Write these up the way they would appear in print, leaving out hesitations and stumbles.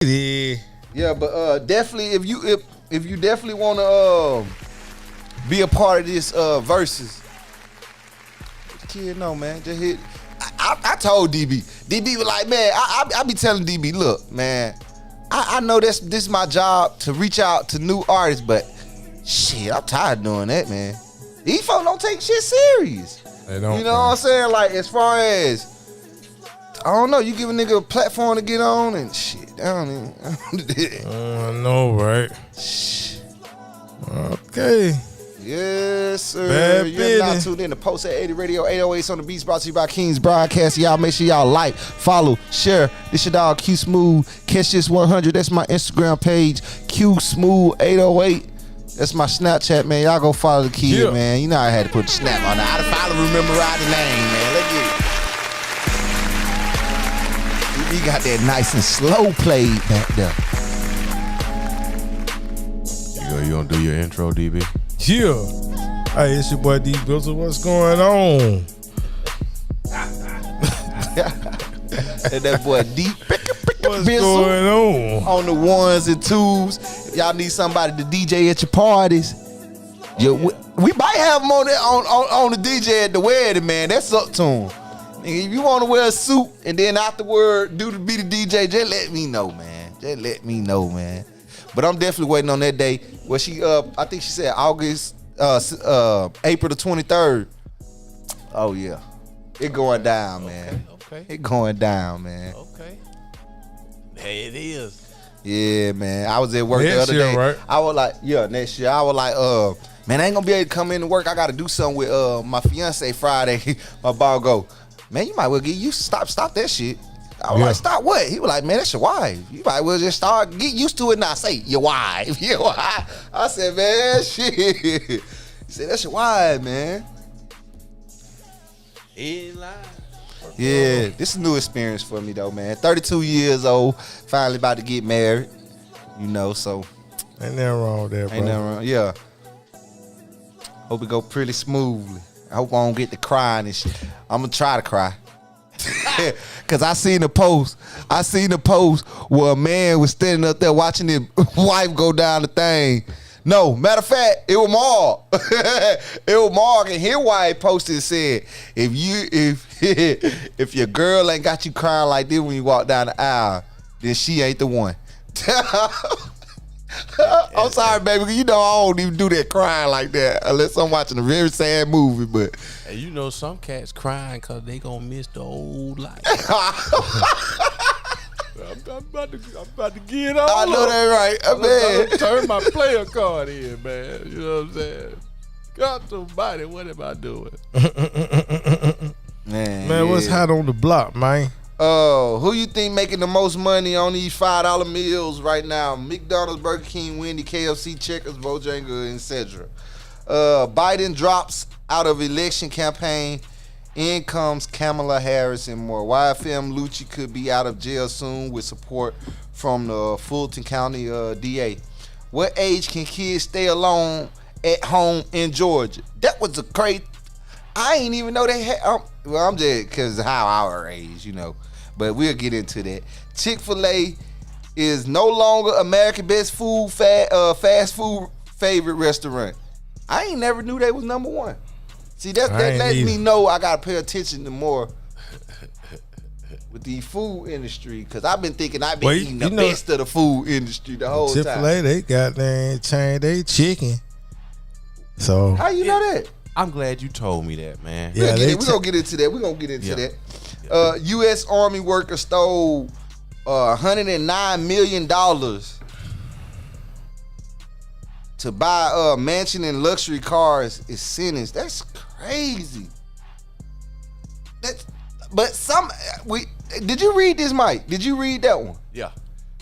Yeah, but definitely if you definitely want to be a part of this versus, let the kid know, man. Just hit. I told DB. DB was like, man, I be telling DB, look, man, I know this is my job to reach out to new artists, but shit, I'm tired of doing that, man. These folks don't take shit serious. They don't. You know what I'm saying? Like, as far as, I don't know, you give a nigga a platform to get on and shit. I don't even. I know, right? Shh. Okay. Yes, sir. Bad You're now tuned in to Post at 80 Radio 808 on the Beats, brought to you by Kings Broadcast. Y'all make sure y'all like, follow, share. This your dog Q Smooth. Catch this 100. That's my Instagram page. Q Smooth 808. That's my Snapchat, man. Y'all go follow the kid, man. You know I had to put the snap on there. I had to follow, memorize the name, man. Let's get it. He got that nice and slow played back there. You gonna do your intro, DB? Yeah. Hey, it's your boy D Bizzle. What's going on? And that boy deep. What's going on the ones and twos. If y'all need somebody to DJ at your parties, we might have them on the DJ at the wedding, man. That's up to him. If you want to wear a suit and then afterward be the DJ, just let me know, man. Just let me know, man. But I'm definitely waiting on that day where she I think she said April the 23rd. Oh yeah. It going down, man. Okay. It going down, man. Okay. Hey, it is. Yeah, man. I was at work next the other year, day. Right? I was like, yeah, next year. I was like, man, I ain't gonna be able to come into work. I gotta do something with my fiance Friday. My boss go, man, you might well get used to stop that shit. I was like, stop what? He was like, man, that's your wife. You might well just get used to it now. Say, your wife. Your wife. I said, man, shit. He said, that's your wife, man. He ain't lying. Yeah, this is a new experience for me, though, man. 32 years old, finally about to get married, you know, so. Ain't nothing wrong with that, bro. Ain't nothing wrong, yeah. Hope it go pretty smoothly. I hope I don't get to crying and shit. I'm going to try to cry. Because I seen the post where a man was standing up there watching his wife go down the thing. No, matter of fact, it was Mark. It was Mark, and his wife posted and said, if your girl ain't got you crying like this when you walk down the aisle, then she ain't the one. I'm sorry, baby. You know I don't even do that crying like that unless I'm watching a very sad movie. But hey, you know some cats crying because they gonna miss the old life. I'm about to get on. I know that right. I'm turn my player card in, man. You know what I'm saying? God somebody, what am I doing? Man, what's hot on the block, man? Who you think making the most money on these $5 meals right now? McDonald's, Burger King, Wendy, KFC, Checkers, Bojangles, etc. Biden drops out of election campaign. In comes Kamala Harris and more. YFN Lucci could be out of jail soon with support from the Fulton County DA. What age can kids stay alone at home in Georgia? That was a crazy. I ain't even know they had. Well, I'm just because of how our age, you know. But we'll get into that. Chick-fil-A is no longer America's best food fast food favorite restaurant. I ain't never knew they was number one. See, that lets me know I gotta pay attention to more with the food industry, because I've been thinking I've been eating the best of the food industry the whole time. Chick-fil-A, they got their chain, they chicken. So how you know that? I'm glad you told me that, man. Yeah, we're gonna get into that. We're gonna get into that. U.S. Army worker stole $109 million to buy a mansion and luxury cars is sentenced. That's crazy. Did you read this, Mike? Did you read that one? Yeah.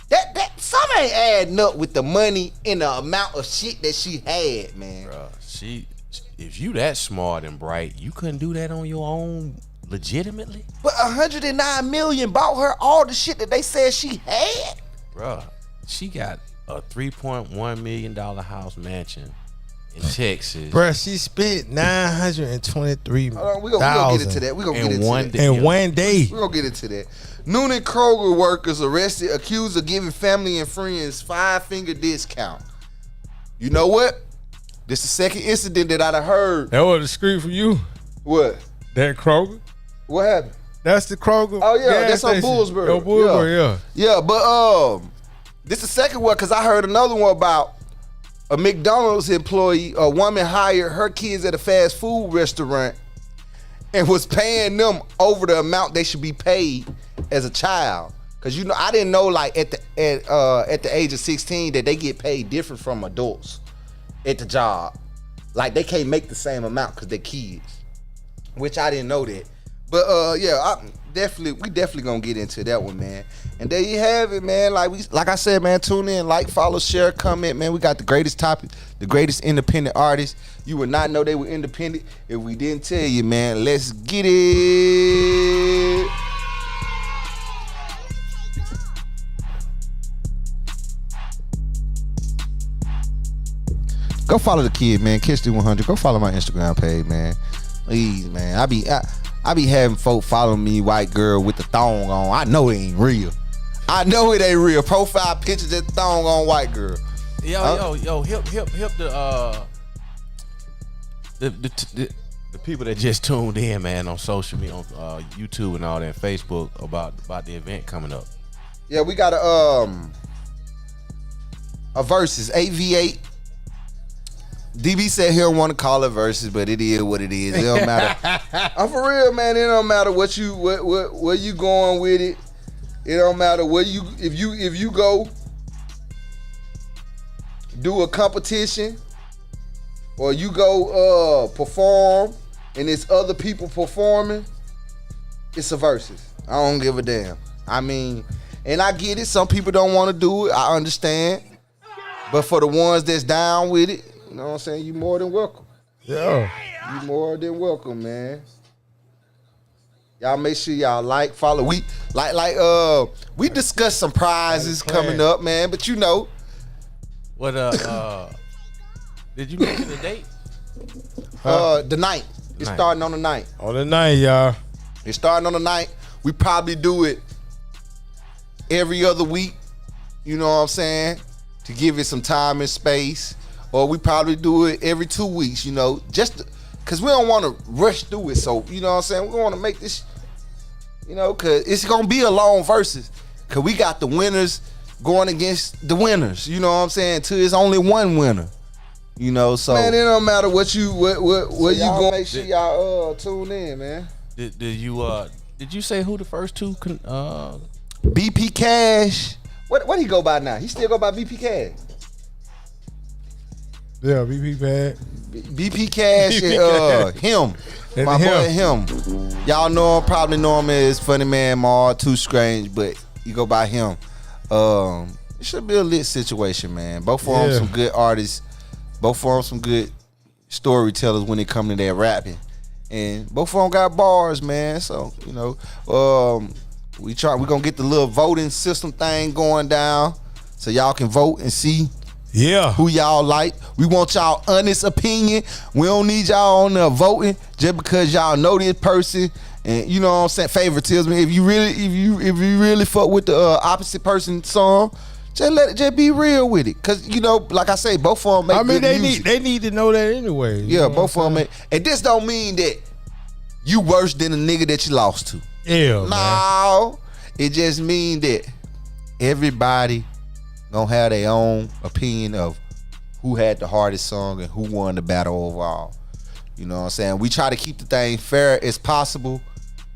That some ain't adding up with the money and the amount of shit that she had, man. Bruh, if you that smart and bright, you couldn't do that on your own legitimately? But $109 million bought her all the shit that they said she had. Bruh, she got a $3.1 million house mansion in Texas. Bruh, she spent $923,000 Hold on, we gonna get into that. We gonna get into that. in one day. We're gonna get into that. Noonan Kroger workers arrested, accused of giving family and friends 5-finger discount. You know what? This is the second incident that I done heard. That was the street for you. What? That Kroger. What happened? That's the Kroger. Oh yeah, gas that's on station. Bullsburg. Oh, Bullsburg, yeah. Yeah, but this is the second one because I heard another one about a McDonald's employee. A woman hired her kids at a fast food restaurant and was paying them over the amount they should be paid as a child. Cause you know, I didn't know like at the age of 16 that they get paid different from adults at the job. Like they can't make the same amount because they're kids, which I didn't know that. But yeah, we definitely gonna get into that one, man. And there you have it, man. Like I said, man, tune in, like, follow, share, comment, man. We got the greatest topic, the greatest independent artists. You would not know they were independent if we didn't tell you, man. Let's get it. Go follow the kid, man. Kiss100. Go follow my Instagram page, man. Please, man. I be having folk follow me, white girl with the thong on. I know it ain't real. I know it ain't real. Profile pictures that thong on white girl. Yo, help the people that just tuned in, man, on social media, on YouTube and all that, Facebook about the event coming up. Yeah, we got a versus 8v8. DB said he don't want to call it versus, but it is what it is. It don't matter. I'm for real, man. It don't matter where you going with it. It don't matter if you go do a competition or you go perform and it's other people performing. It's a versus. I don't give a damn. I mean, and I get it. Some people don't want to do it. I understand. But for the ones that's down with it, you know what I'm saying? You more than welcome. Yeah. You more than welcome, man. Y'all make sure y'all like, follow. We discussed some prizes coming up, man. But you know. What did you mention the date? The night. It's starting on the night. On the night, y'all. It's starting on the night. We probably do it every other week. You know what I'm saying? To give it some time and space. Or we probably do it every 2 weeks, you know, just because we don't want to rush through it. So, you know what I'm saying? We want to make this, you know, because it's going to be a long versus. Because we got the winners going against the winners, you know what I'm saying? Till it's only one winner, you know, so. Man, it don't matter where you going. Make sure y'all tune in, man. Did you say who the first two BP Cash. What he go by now? He still go by BP Cash. Yeah, BP Bad. BP Cash and him. My boy him. Y'all know him, probably know him as Funny Man Mar, Too Strange, but you go by him. It should be a lit situation, man. Both of them some good artists. Both of them some good storytellers when it come to that rapping. And both of them got bars, man. So, you know, we gonna get the little voting system thing going down so y'all can vote and see who y'all like. We want y'all honest opinion. We don't need y'all on there voting just because y'all know this person and you know what I'm saying, favoritism. If you really fuck with the opposite person's song, just be real with it. Cause you know, like I say, both of them make good music. they need to know that anyway. Yeah, both of them. And this don't mean that you worse than the nigga that you lost to. Yeah, no, it just mean that everybody gonna have their own opinion of who had the hardest song and who won the battle overall. You know what I'm saying? We try to keep the thing fair as possible.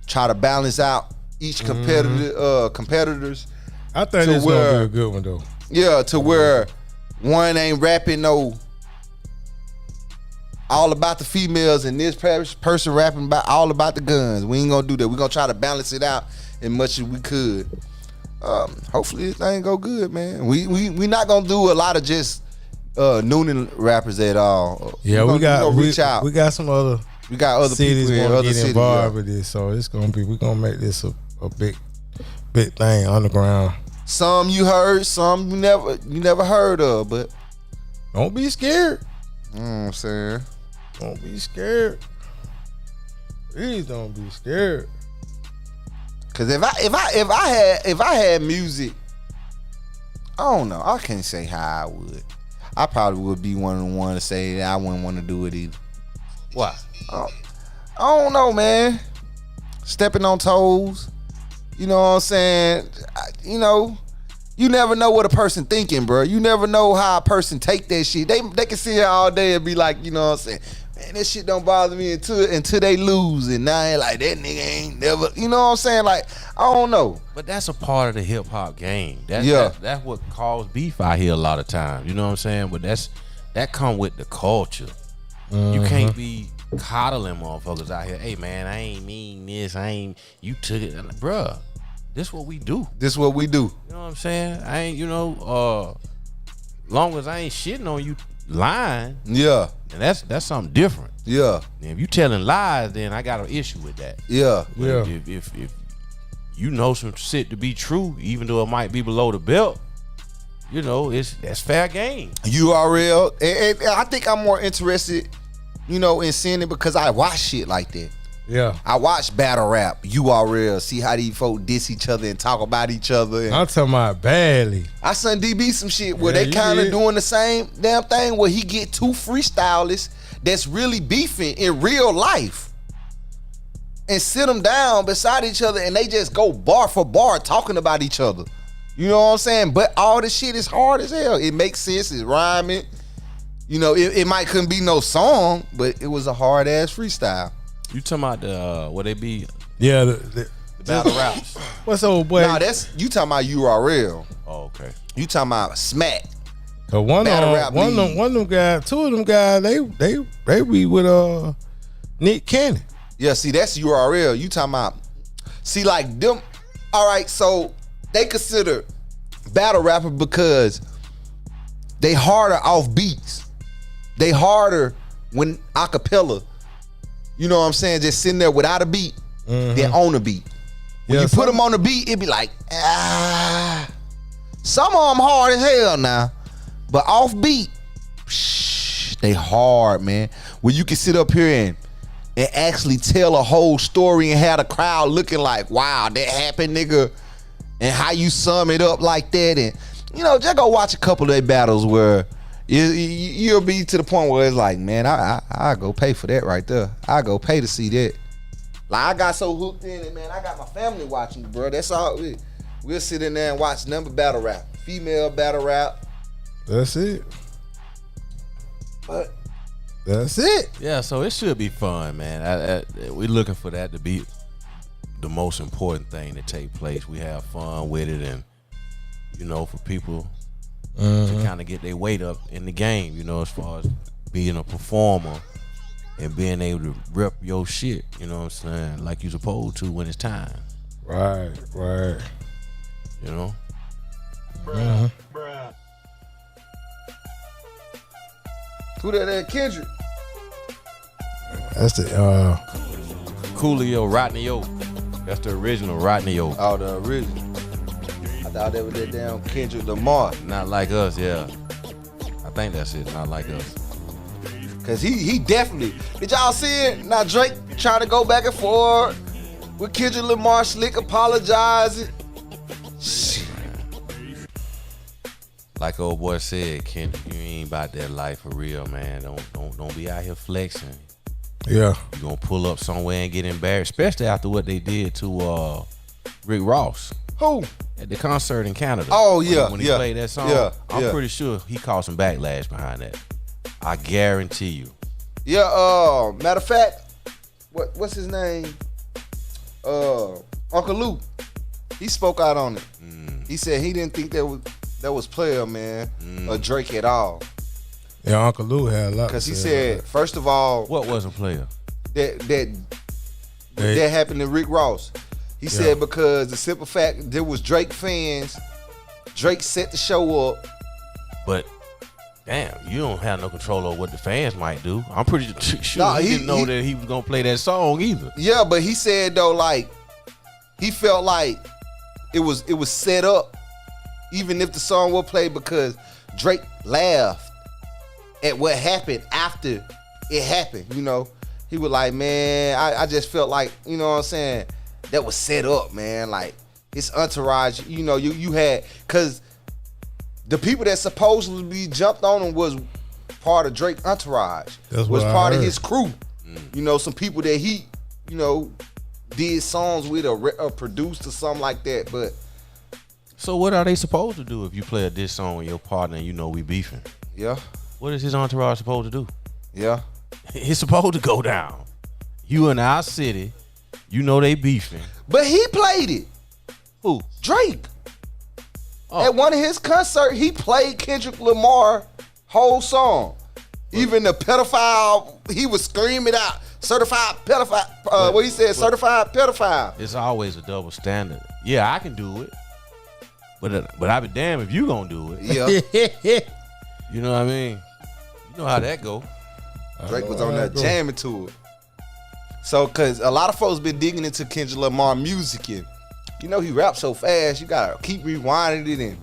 Try to balance out each competitors. I think this gonna be a good one though. Yeah, to where one ain't rapping no all about the females and this person rapping about all about the guns. We ain't gonna do that. We gonna try to balance it out as much as we could. Hopefully this thing go good, man. We not gonna do a lot of just Noonan rappers at all. Yeah, we got some other. We got other cities people in gonna other get cities involved with this, so it's gonna be. We gonna make this a big thing underground. Some you heard, some you never heard of, but don't be scared. You know what I'm saying? Don't be scared. Please don't be scared. Cause if I had music, I don't know. I can't say how I would. I probably would be one of the ones to say that I wouldn't want to do it either. Why? I don't know, man. Stepping on toes. You know what I'm saying? You never know what a person thinking, bro. You never know how a person take that shit. They can sit here all day and be like, you know what I'm saying? Man, this shit don't bother me until they lose. And now I ain't like, that nigga ain't never, you know what I'm saying? Like, I don't know. But that's a part of the hip hop game. That's what caused beef out here a lot of times. You know what I'm saying? But that come with the culture. You can't be coddling motherfuckers out here. Hey man, I ain't mean this. You took it. Bruh, this what we do. This what we do. You know what I'm saying? I ain't, long as I ain't shitting on you lying. Yeah. And that's something different. Yeah. And if you telling lies, then I got an issue with that. Yeah. But yeah. If you know some shit to be true, even though it might be below the belt, that's fair game. URL. And I think I'm more interested, in seeing it because I watch shit like that. Yeah. I watch battle rap, URL, see how these folk diss each other and talk about each other. And I'm talking about badly. I seen DB some shit where they kind of doing the same damn thing where he get two freestylists that's really beefing in real life and sit them down beside each other and they just go bar for bar talking about each other. You know what I'm saying? But all this shit is hard as hell. It makes sense. It's rhyming. It might couldn't be no song, but it was a hard ass freestyle. You talking about the what they be? Yeah, the battle raps. What's old boy? Nah, you talking about URL. Oh, okay. You talking about Smack. Cause one of them guys, two of them guys, they be with Nick Cannon. Yeah, see, that's URL. You talking about? See, like them. All right, so they consider battle rapper because they harder off beats. They harder when acapella. You know what I'm saying? Just sitting there without a beat, then on a beat. When you put them on the beat, it be like, Some of them hard as hell now, but off beat, they hard, man. When you can sit up here and actually tell a whole story and have the crowd looking like, wow, that happened, nigga, and how you sum it up like that. And, just go watch a couple of their battles where you'll be to the point where it's like, man, I go pay for that right there. I go pay to see that. Like, I got so hooked in it, man. I got my family watching, bro. That's all. We'll sit in there and watch number battle rap, female battle rap. That's it. But that's it. Yeah, so it should be fun, man. We're looking for that to be the most important thing to take place. We have fun with it, and for people to kind of get their weight up in the game, as far as being a performer and being able to rep your shit, you know what I'm saying, like you're supposed to when it's time. Right. Bruh. Who that Kendrick? That's the Coolio, Rodney O. That's the original Rodney O. Oh, the original. I thought that was that damn Kendrick Lamar. Not like us, yeah. I think that's it. Not like us. Cause he definitely. Did y'all see it? Now Drake trying to go back and forth with Kendrick Lamar, slick apologizing. Shit. Like old boy said, Kendrick, you ain't about that life for real, man. Don't be out here flexing. Yeah. You gonna pull up somewhere and get embarrassed, especially after what they did to Rick Ross. Who? At the concert in Canada. Oh yeah, when he played that song. Yeah, I'm pretty sure he caught some backlash behind that. I guarantee you. Yeah. Matter of fact, what's his name? Uncle Luke. He spoke out on it. He said he didn't think that was player, man, or Drake at all. Yeah, Uncle Lou had a lot. Because he said, first of all, what wasn't player? That happened to Rick Ross. He said because the simple fact there was Drake fans, Drake set the show up. But damn, you don't have no control over what the fans might do. I'm pretty sure he didn't know that he was gonna play that song either. Yeah, but he said though, like he felt like it was set up, even if the song was played, because Drake laughed at what happened after it happened. You know, he was like, man, I just felt like, you know what I'm saying, that was set up, man. Like his entourage, you know, you had, cause the people that supposedly jumped on him was part of Drake's entourage. Was part of his crew. You know, some people that he, you know, did songs with or produced or something like that. But so what are they supposed to do if you play a diss song with your partner and you know we beefing? Yeah. What is his entourage supposed to do? Yeah. It's supposed to go down. You in our city, you know they beefing. But he played it. Who? Drake. Oh. At one of his concerts, he played Kendrick Lamar whole song. Even the pedophile, he was screaming out, certified pedophile. What he said, certified pedophile. It's always a double standard. Yeah, I can do it, but I be damned if you gonna do it. Yeah. You know what I mean? You know how that go. Drake was on there jamming to it. So, cause a lot of folks been digging into Kendrick Lamar music, and you know he raps so fast, you gotta keep rewinding it, and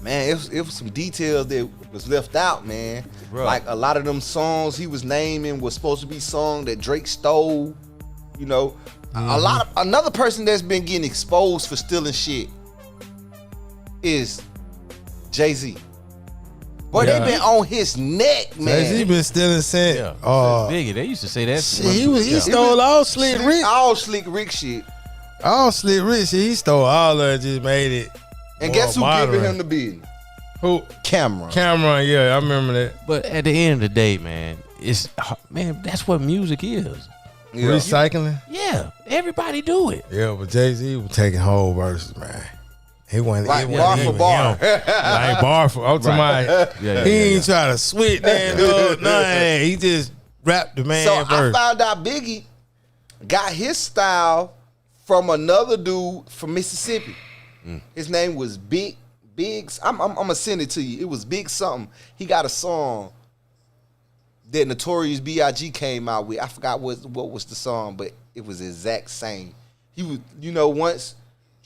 man, it was some details that was left out, man. Bro. Like a lot of them songs he was naming was supposed to be songs that Drake stole. You know, another person that's been getting exposed for stealing shit is Jay-Z. Boy, they been on his neck, man. Jay-Z been stealing cent. Yeah. Biggie, they used to say that. Shit, he stole all Slick Rick. All Slick Rick shit. All Slick Rick shit. He stole all of it, just made it. And guess who giving him the business? Who? Cameron, yeah, I remember that. But at the end of the day, man, that's what music is. Yeah. Recycling? Yeah, everybody do it. Yeah, but Jay-Z was taking whole verses, man. He wasn't like bar for bar. Like bar for he ain't try to switch that. Nothing. He just rapped the man so verse. I found out Biggie got his style from another dude from Mississippi. His name was Biggs. I'm gonna send it to you. It was Big something. He got a song that Notorious B.I.G. came out with. I forgot what was the song, but it was exact same. He was, you know, once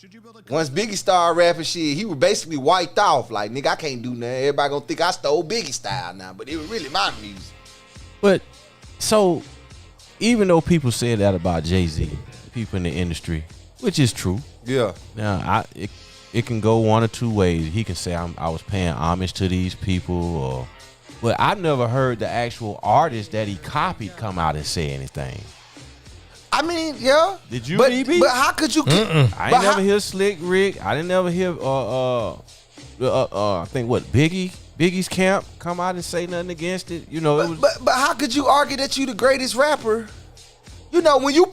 Biggie started rapping shit, he was basically wiped off. Like, nigga, I can't do nothing. Everybody gonna think I stole Biggie style now, but it was really my music. But so, even though people say that about Jay-Z, people in the industry, which is true. Yeah. Now, it can go one or two ways. He can say I was paying homage to these people, but I never heard the actual artist that he copied come out and say anything. I mean, yeah. Did you, BB? But how could you? I ain't never hear Slick Rick. I didn't never hear I think Biggie's Camp come out and say nothing against it. You know, but how could you argue that you the greatest rapper? You know, when you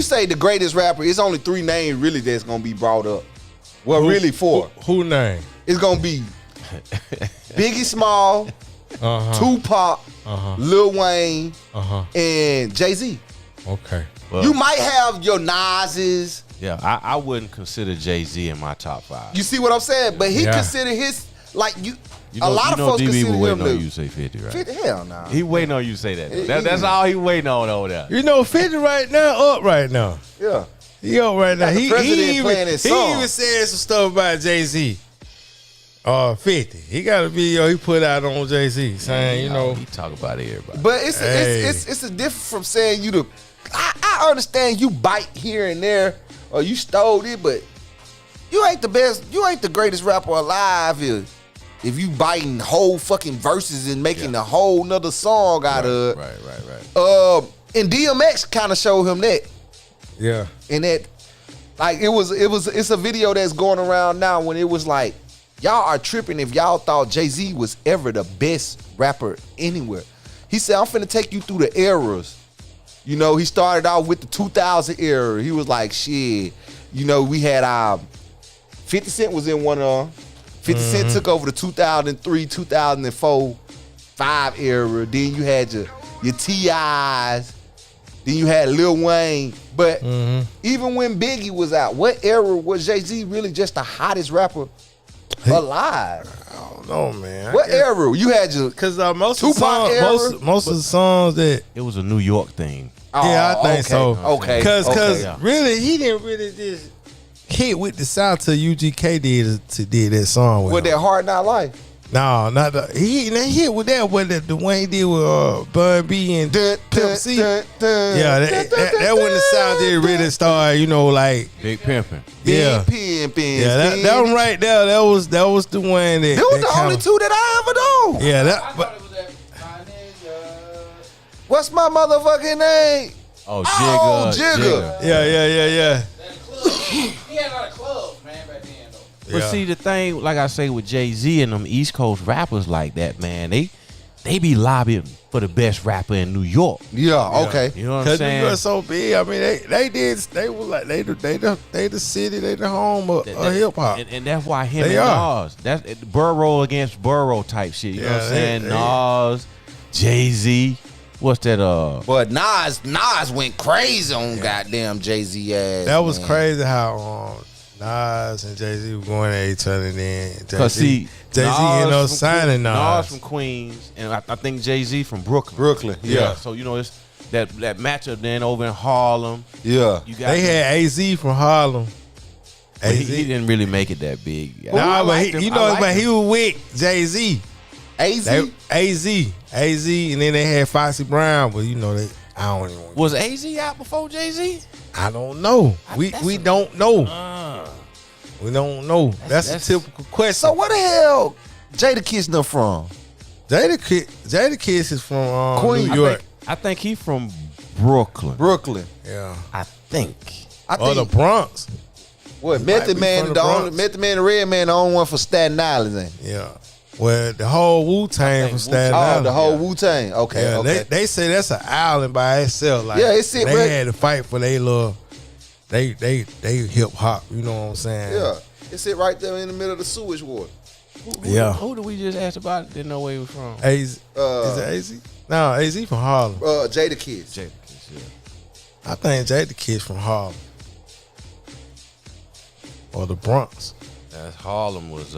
say the greatest rapper, it's only three names really that's gonna be brought up. Well, really four. Who name? It's gonna be Biggie Small, Tupac, Lil Wayne, and Jay-Z. Okay. Well, you might have your Nas's. Yeah, I wouldn't consider Jay-Z in my top 5. You see what I'm saying? But he considered his, like, a lot of folks DB consider him waiting on you to say 50, right? 50, hell no. He waiting on you to say that. That's all he waiting on over there. You know, 50 right now, up right now. Yeah. He up right now. He even said some stuff about Jay-Z. 50. He got to be, he put out on Jay-Z saying, you know. He talk about everybody. But it's a different from saying you I understand you bite here and there or you stole it, but you ain't the best, you ain't the greatest rapper alive if you biting whole fucking verses and making a whole nother song out of it. Right. And DMX kind of showed him that. Yeah. And that, like, it's a video that's going around now when it was like, y'all are tripping if y'all thought Jay-Z was ever the best rapper anywhere. He said, I'm finna take you through the eras. You know, he started out with the 2000 era. He was like, shit. You know, we had 50 Cent was in one of them. 50 Cent took over the 2003, 2004, 5 era. Then you had your T.I.'s. Then you had Lil Wayne. But even when Biggie was out, what era was Jay-Z really just the hottest rapper alive? I don't know, man. What era? You had your because most of the songs that it was a New York thing. Yeah, I think so. Okay. Because really, he didn't really just hit with the South till UGK did that song with that Hard Knock Life. No, not the he hit with that one that the one he did with Bun B and Pimp C. Yeah, that when the South did really start, you know, like Big Pimpin'. Yeah, pimpin'. Yeah, that one right there. That was the one that. That was the only two that I ever know. Yeah, that. But, what's my motherfucking name? Oh, Jigga. Yeah. He had a lot of clubs, man, back then, though. But see, the thing, like I say, with Jay-Z and them East Coast rappers like that, man, they be lobbying for the best rapper in New York. Yeah, okay. You know what I'm saying? New York so big. I mean, they was like they the city, they the home of hip hop, and that's why him and Nas, that's Burrow against Burrow type shit. You know what I'm saying? Nas, Jay-Z. What's that? But Nas went crazy on goddamn Jay-Z ass. That was crazy how Nas and Jay-Z were going at each other. Then Jay-Z ended up signing Nas. From Queens, and I think Jay-Z from Brooklyn. Yeah. So you know it's that matchup then over in Harlem. Yeah. They had AZ from Harlem. He didn't really make it that big. Nah, but he was with Jay-Z. AZ, and then they had Foxy Brown, but you know I don't even. Was AZ out before Jay-Z? I don't know. We don't know. We don't know. That's a typical question. So where the hell Jadakiss them from? Jadakiss is from Queens, New York. I think he from Brooklyn. Yeah. I think. Or the Bronx. What, Method Man and the Red Man the only one for Staten Island, ain't he? Yeah. Well, the whole Wu-Tang from Staten Island. The whole Wu-Tang. Okay, yeah, okay. They say that's an island by itself. Like, yeah, it's it. They had to fight for they hip hop. You know what I'm saying? Yeah, it's it right there in the middle of the sewage water. Who did we just ask about? Didn't know where he was from. Is it AZ? No, AZ from Harlem. Jadakiss. Yeah. I think Jadakiss from Harlem or the Bronx. Harlem was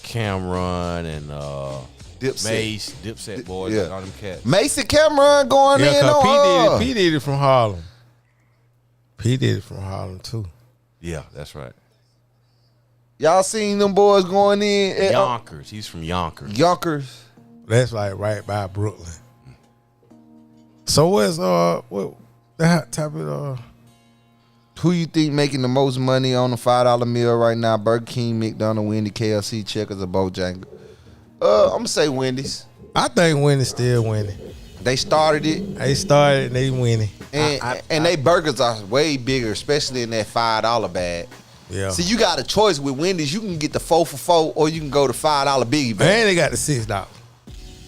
Cameron and Mace, Dipset boys, and all them cats. Mace and Cameron going in on P did it from Harlem. P did it from Harlem too. Yeah, that's right. Y'all seen them boys going in? Yonkers. He's from Yonkers. Yonkers. That's like right by Brooklyn. So what's what that type of Who you think making the most money on the $5 meal right now? Burger King, McDonald's, Wendy, KFC, Checkers, or Bojangles? I'm gonna say Wendy's. I think Wendy's still winning. They started it. And they winning. And they burgers are way bigger, especially in that $5 bag. Yeah. So you got a choice with Wendy's. You can get the 4 for $4, or you can go to $5 biggie bag. And they got the $6.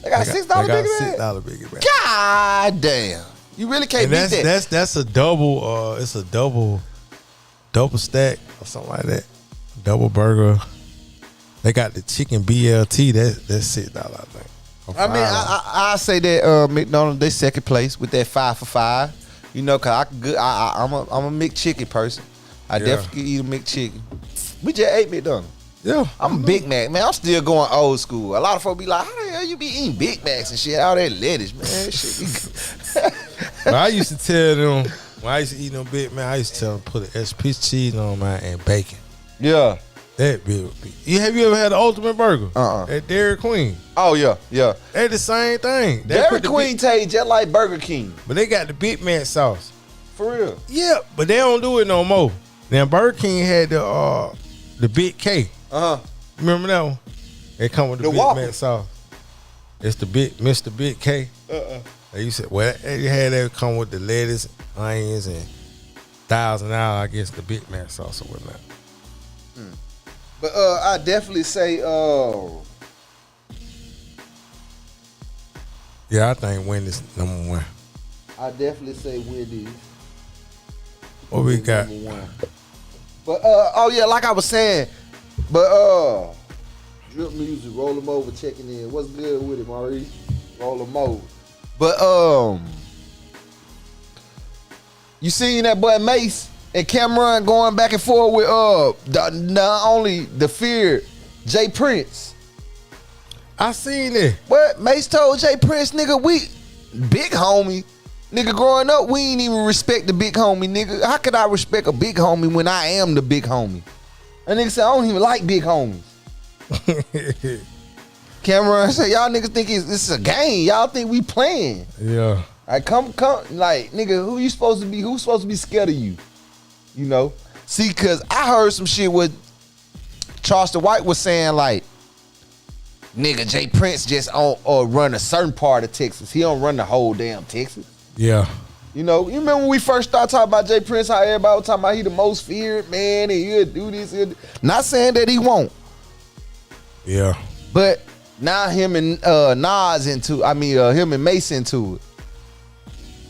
They got a $6 biggie bag. $6 biggie bag. God damn. You really can't beat that. That's a double. It's a double stack or something like that. Double burger. They got the chicken BLT. That's $6, I think. I mean, I say that McDonald's they second place with that 5 for $5. You know, cause I'm a McChicken person. I definitely eat a McChicken. We just ate McDonald's. Yeah, I'm a Big Mac, man. I'm still going old school. A lot of folks be like, how the hell you be eating Big Macs and shit? All that lettuce, man. That shit be I used to tell them, when I used to eat them Big Mac, I used to tell them put an extra piece of cheese on mine and bacon. Yeah. That big. Have you ever had the Ultimate Burger? At Dairy Queen. Oh, yeah. They're the same thing. Dairy Queen tastes just like Burger King. But they got the Big Mac sauce. For real? Yeah, but they don't do it no more. Now, Burger King had the Big K. Remember that one? They come with the Big Whopper. Mac sauce. It's the Mr. Big K. They used to, they had that come with the lettuce, onions, and $1,000, I guess, the Big Mac sauce or whatnot. But I definitely say, yeah, I think Wendy's number one. I definitely say Wendy's. What we got? Number one. But like I was saying, but drip music, roll them over, checking in. What's good with it, Maurice? Roll them over. But you seen that boy Mace and Cameron going back and forth with not only the feared Jay Prince. I seen it. What Mace told Jay Prince, nigga, we big homie. Nigga, growing up, we ain't even respect the big homie, nigga. How could I respect a big homie when I am the big homie? And nigga said, I don't even like big homies. Cameron said, y'all niggas think this is a game. Y'all think we playing. Yeah. Like, come, like, nigga, who you supposed to be? Who's supposed to be scared of you? You know? See, because I heard some shit with Charleston White was saying, like, nigga, Jay Prince just run a certain part of Texas. He don't run the whole damn Texas. Yeah. You know, you remember when we first started talking about Jay Prince, how everybody was talking about he the most feared man and he'll do this. Not saying that he won't. Yeah. But now him and Nas him and Mace into it.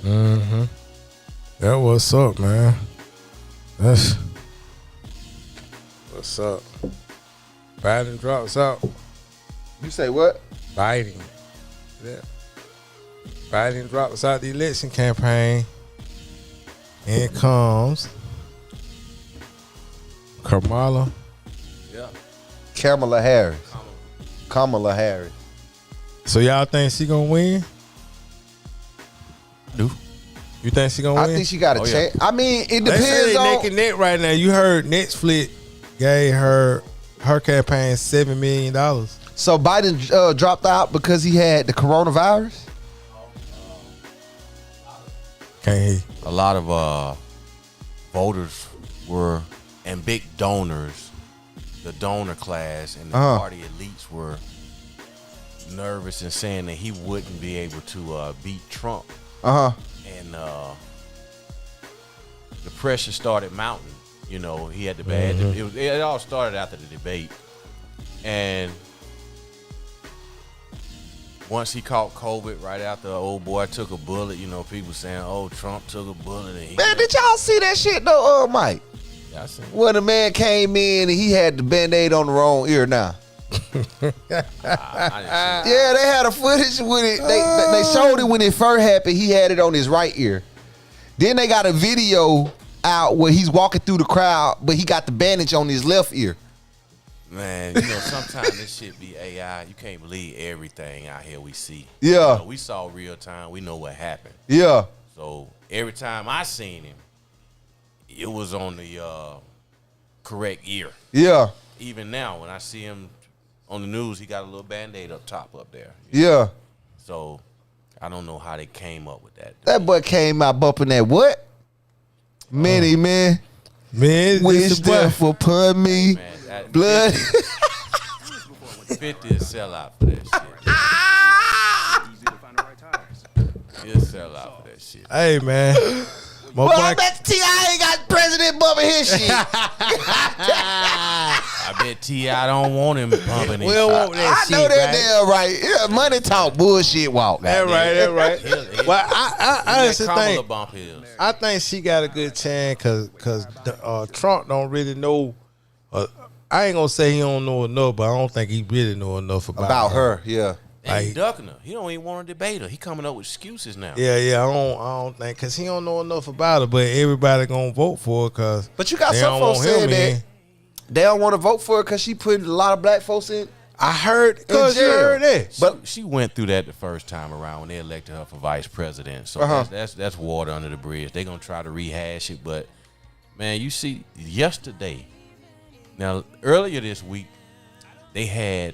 Mm-hmm. That what's up, man. That's what's up. Biden drops out. You say what? Biden. Yeah. Biden drops out the election campaign. In comes Kamala. Yeah. Kamala Harris. Kamala Harris. So y'all think she gonna win? Do. You think she gonna win? I think she got a chance. I mean, it They say depends they on. neck and neck right now. You heard Netflix gave her campaign $7 million. So Biden dropped out because he had the coronavirus. Can't hear. A lot of voters were, and big donors, the donor class and the party elites were nervous and saying that he wouldn't be able to beat Trump. And the pressure started mounting. You know, he had the bad. It all started after the debate, and once he caught COVID, right after the old boy took a bullet, you know, people saying, "Oh, Trump took a bullet." And Man, did y'all see that shit though, Mike? Yeah, I seen it. When the man came in and he had the Band-Aid on the wrong ear now. I didn't see it. Yeah, they had a footage with it. They showed it when it first happened. He had it on his right ear. Then they got a video out where he's walking through the crowd, but he got the bandage on his left ear. Man, you know, sometimes this shit be AI. You can't believe everything out here we see. Yeah. You know, we saw real time. We know what happened. Yeah. So every time I seen him, it was on the correct ear. Yeah. Even now, when I see him on the news, he got a little Band-Aid up top up there. Yeah. So I don't know how they came up with that. That boy came out bumping that what? Many man. Man, Wish this the boy. death upon me. Man, that Blood. 50 is sellout for that shit. He'll sell out for that shit. Hey, man. My Well, boy, I bet T.I. ain't got President bumping his shit. I bet T.I. don't want him bumping his we don't shit. want that I shit, know that right? damn right. Yeah, money talk, bullshit walk. That right, that right. He'll- Well, I honestly Kamala think bump his. I think she got a good chance because Trump don't really know. I ain't gonna say he don't know enough, but I don't think he really know enough About her, yeah. And he Like- ducking her. He don't even want to debate her. He coming up with excuses now. Yeah, I don't think because he don't know enough about it. But everybody gonna vote for her because But you got they some don't folks want him saying that in. they don't want to vote for her because she put a lot of black folks in. I heard because you jail. heard that. But She went through that the first time around when they elected her for vice president. So that's water under the bridge. They gonna try to rehash it, but man, you see, yesterday, now earlier this week, they had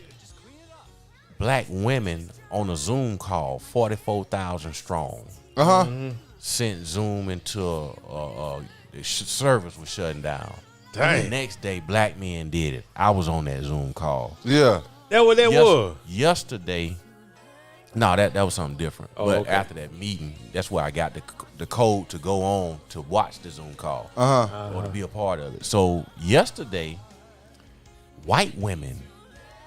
black women on a Zoom call, 44,000 strong. Sent Zoom into the service was shutting down. Dang. The next day, black men did it. I was on that Zoom call. yeah, That what that was. Yesterday, no, that was something different. But okay. after that meeting, that's where I got the code to go on to watch the Zoom call or to be a part of it. So yesterday, white women,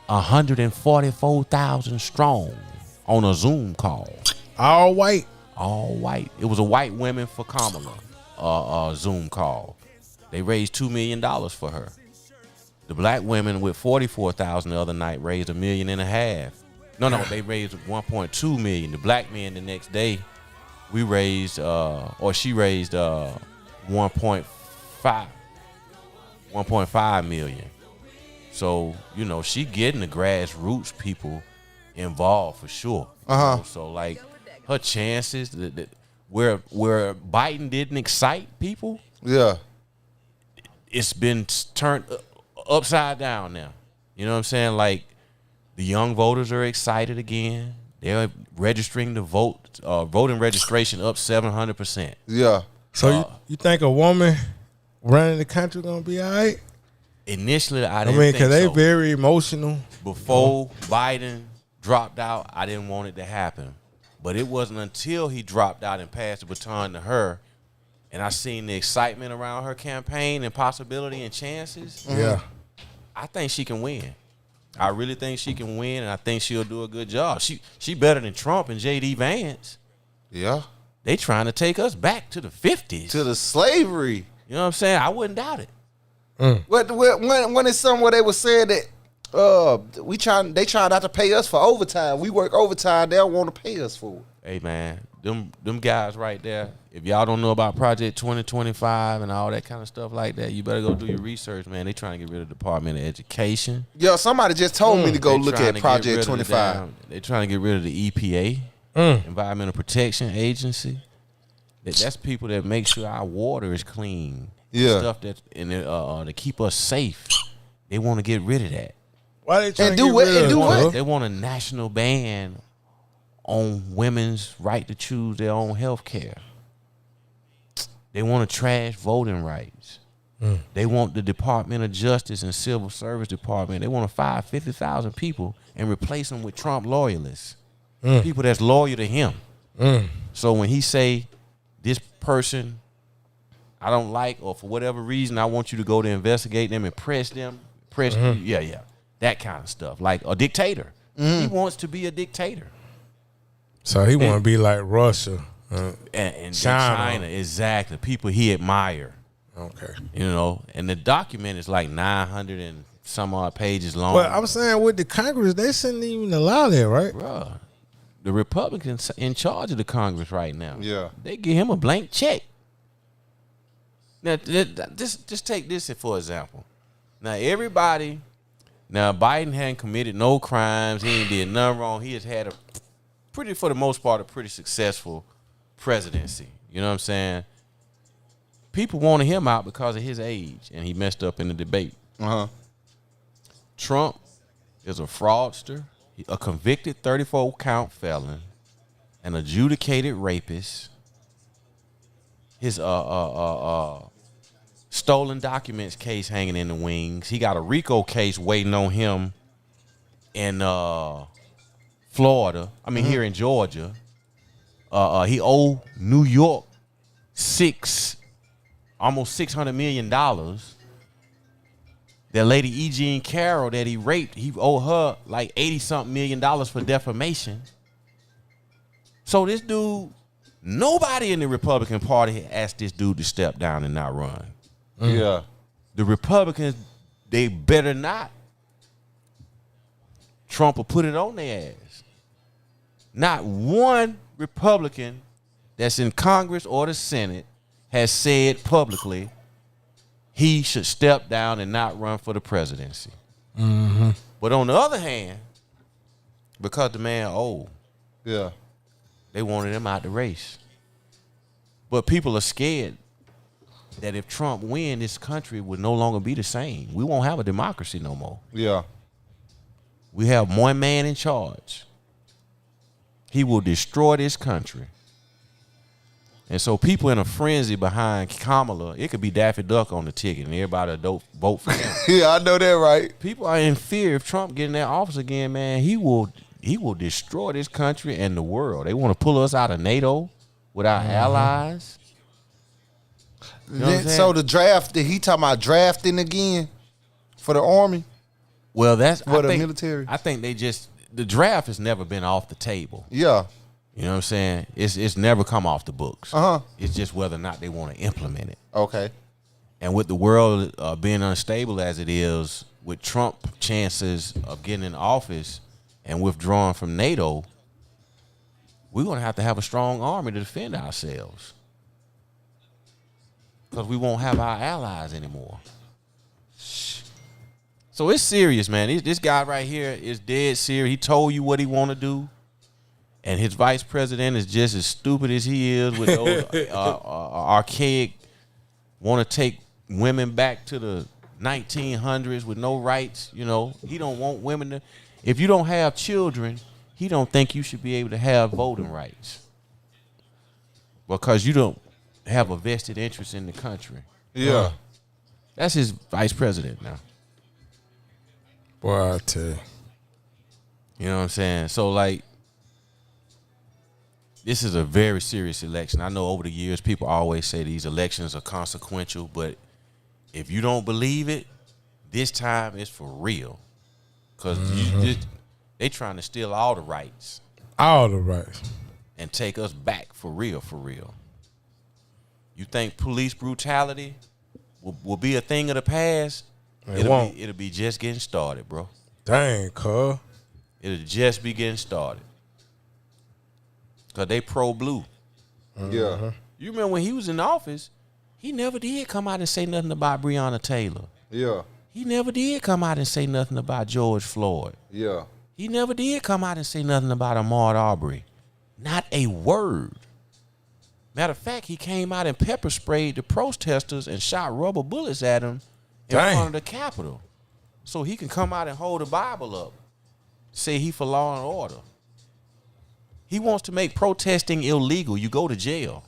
144,000 strong on a Zoom call. All white. All white. It was a white women for Kamala Zoom call. They raised $2 million for her. The black women with 44,000 the other night raised $1.5 million. No, they raised 1.2 million. The black men the next day, we raised she raised 1.5 million. So, you know, she getting the grassroots people involved for sure. You know? So like her chances where Biden didn't excite people, yeah. it's been turned upside down now. You know what I'm saying? Like The young voters are excited again. They're registering to vote. Voting registration up 700%. Yeah. So you think a woman running the country gonna be all right? Initially, I I didn't mean, think because they so. very emotional. Before Biden dropped out, I didn't want it to happen. But it wasn't until he dropped out and passed the baton to her, and I seen the excitement around her campaign and possibility and chances. Yeah. I think she can win. I really think she can win, and I think she'll do a good job. She better than Trump and J.D. Vance. Yeah. They trying to take us back to the 50s. To the slavery. You know what I'm saying? I wouldn't doubt it. When it's somewhere they were saying that they trying not to pay us for overtime. We work overtime, they don't want to pay us for it. Hey man, them guys right there. If y'all don't know about Project 2025 and all that kind of stuff like that, you better go do your research, man. They trying to get rid of the Department of Education. Yo, somebody just told me to go look at Project 25. They trying to get rid of the EPA, Environmental Protection Agency. That's people that make sure our water is clean. Yeah. Stuff that to keep us safe. They want to get rid of that. Why they trying And to do get what- rid and of do it, what? bro? They want a national ban on women's right to choose their own health care. They want to trash voting rights. They want the Department of Justice and Civil Service Department. They want to fire 50,000 people and replace them with Trump loyalists. People that's loyal to him. So when he say, this person I don't like, or for whatever reason, I want you to go to investigate them and press them. Yeah. That kind of stuff. Like a dictator. He wants to be a dictator. So he want to be like Russia. And China. exactly. People he admire. Okay. You know, and the document is like 900 and some odd pages long. But I'm saying with the Congress, they shouldn't even allow that, right? Bruh, the Republicans in charge of the Congress right now. Yeah. They give him a blank check. Now, just take this for example. Now, Biden hadn't committed no crimes. He ain't did nothing wrong. He has had for the most part, a pretty successful presidency. You know what I'm saying? People wanted him out because of his age, and he messed up in the debate. Trump is a fraudster, a convicted 34-count felon, an adjudicated rapist. His stolen documents case hanging in the wings. He got a RICO case waiting on him in Florida. I mean, here in Georgia. He owed New York almost $600 million. That lady E. Jean Carroll that he raped, he owed her like $80-something million for defamation. So this dude, nobody in the Republican Party asked this dude to step down and not run. Yeah. The Republicans, they better not. Trump will put it on their ass. Not one Republican that's in Congress or the Senate has said publicly he should step down and not run for the presidency. But on the other hand, because the man old, Yeah. they wanted him out the race. But people are scared that if Trump win, this country would no longer be the same. We won't have a democracy no more. Yeah. We have one man in charge. He will destroy this country. And so people in a frenzy behind Kamala, it could be Daffy Duck on the ticket and everybody will vote for him. Yeah, I know that, right? People are in fear if Trump get in that office again, man. He will destroy this country and the world. They want to pull us out of NATO with our allies. You know what I'm saying? So the draft, he talking about drafting again for the Army? Well, For the military? I think the draft has never been off the table. Yeah. You know what I'm saying? It's never come off the books. Uh-huh. It's just whether or not they want to implement it. Okay. And with the world being unstable as it is, with Trump chances of getting in office and withdrawing from NATO, we're going to have a strong army to defend ourselves. Because we won't have our allies anymore. So it's serious, man. This guy right here is dead serious. He told you what he want to do. And his vice president is just as stupid as he is with those archaic, want to take women back to the 1900s with no rights. You know, he don't want women to. If you don't have children, he don't think you should be able to have voting rights because you don't have a vested interest in the country. Yeah. That's his vice president now. Boy, I tell you. You know what I'm saying? So, like, this is a very serious election. I know over the years people always say these elections are consequential, but if you don't believe it, this time it's for real. Because they trying to steal all the rights. All the rights. And take us back for real, for real. You think police brutality will be a thing of the past? It'll be just getting started, bro. Dang, cuz. It'll just be getting started. Because they pro-blue. Yeah. You remember when he was in office, he never did come out and say nothing about Breonna Taylor. Yeah. He never did come out and say nothing about George Floyd. Yeah. He never did come out and say nothing about Ahmaud Arbery. Not a word. Matter of fact, he came out and pepper sprayed the protesters and shot rubber bullets at him in front of the Capitol. So he can come out and hold the Bible up. Say he for law and order. He wants to make protesting illegal. You go to jail.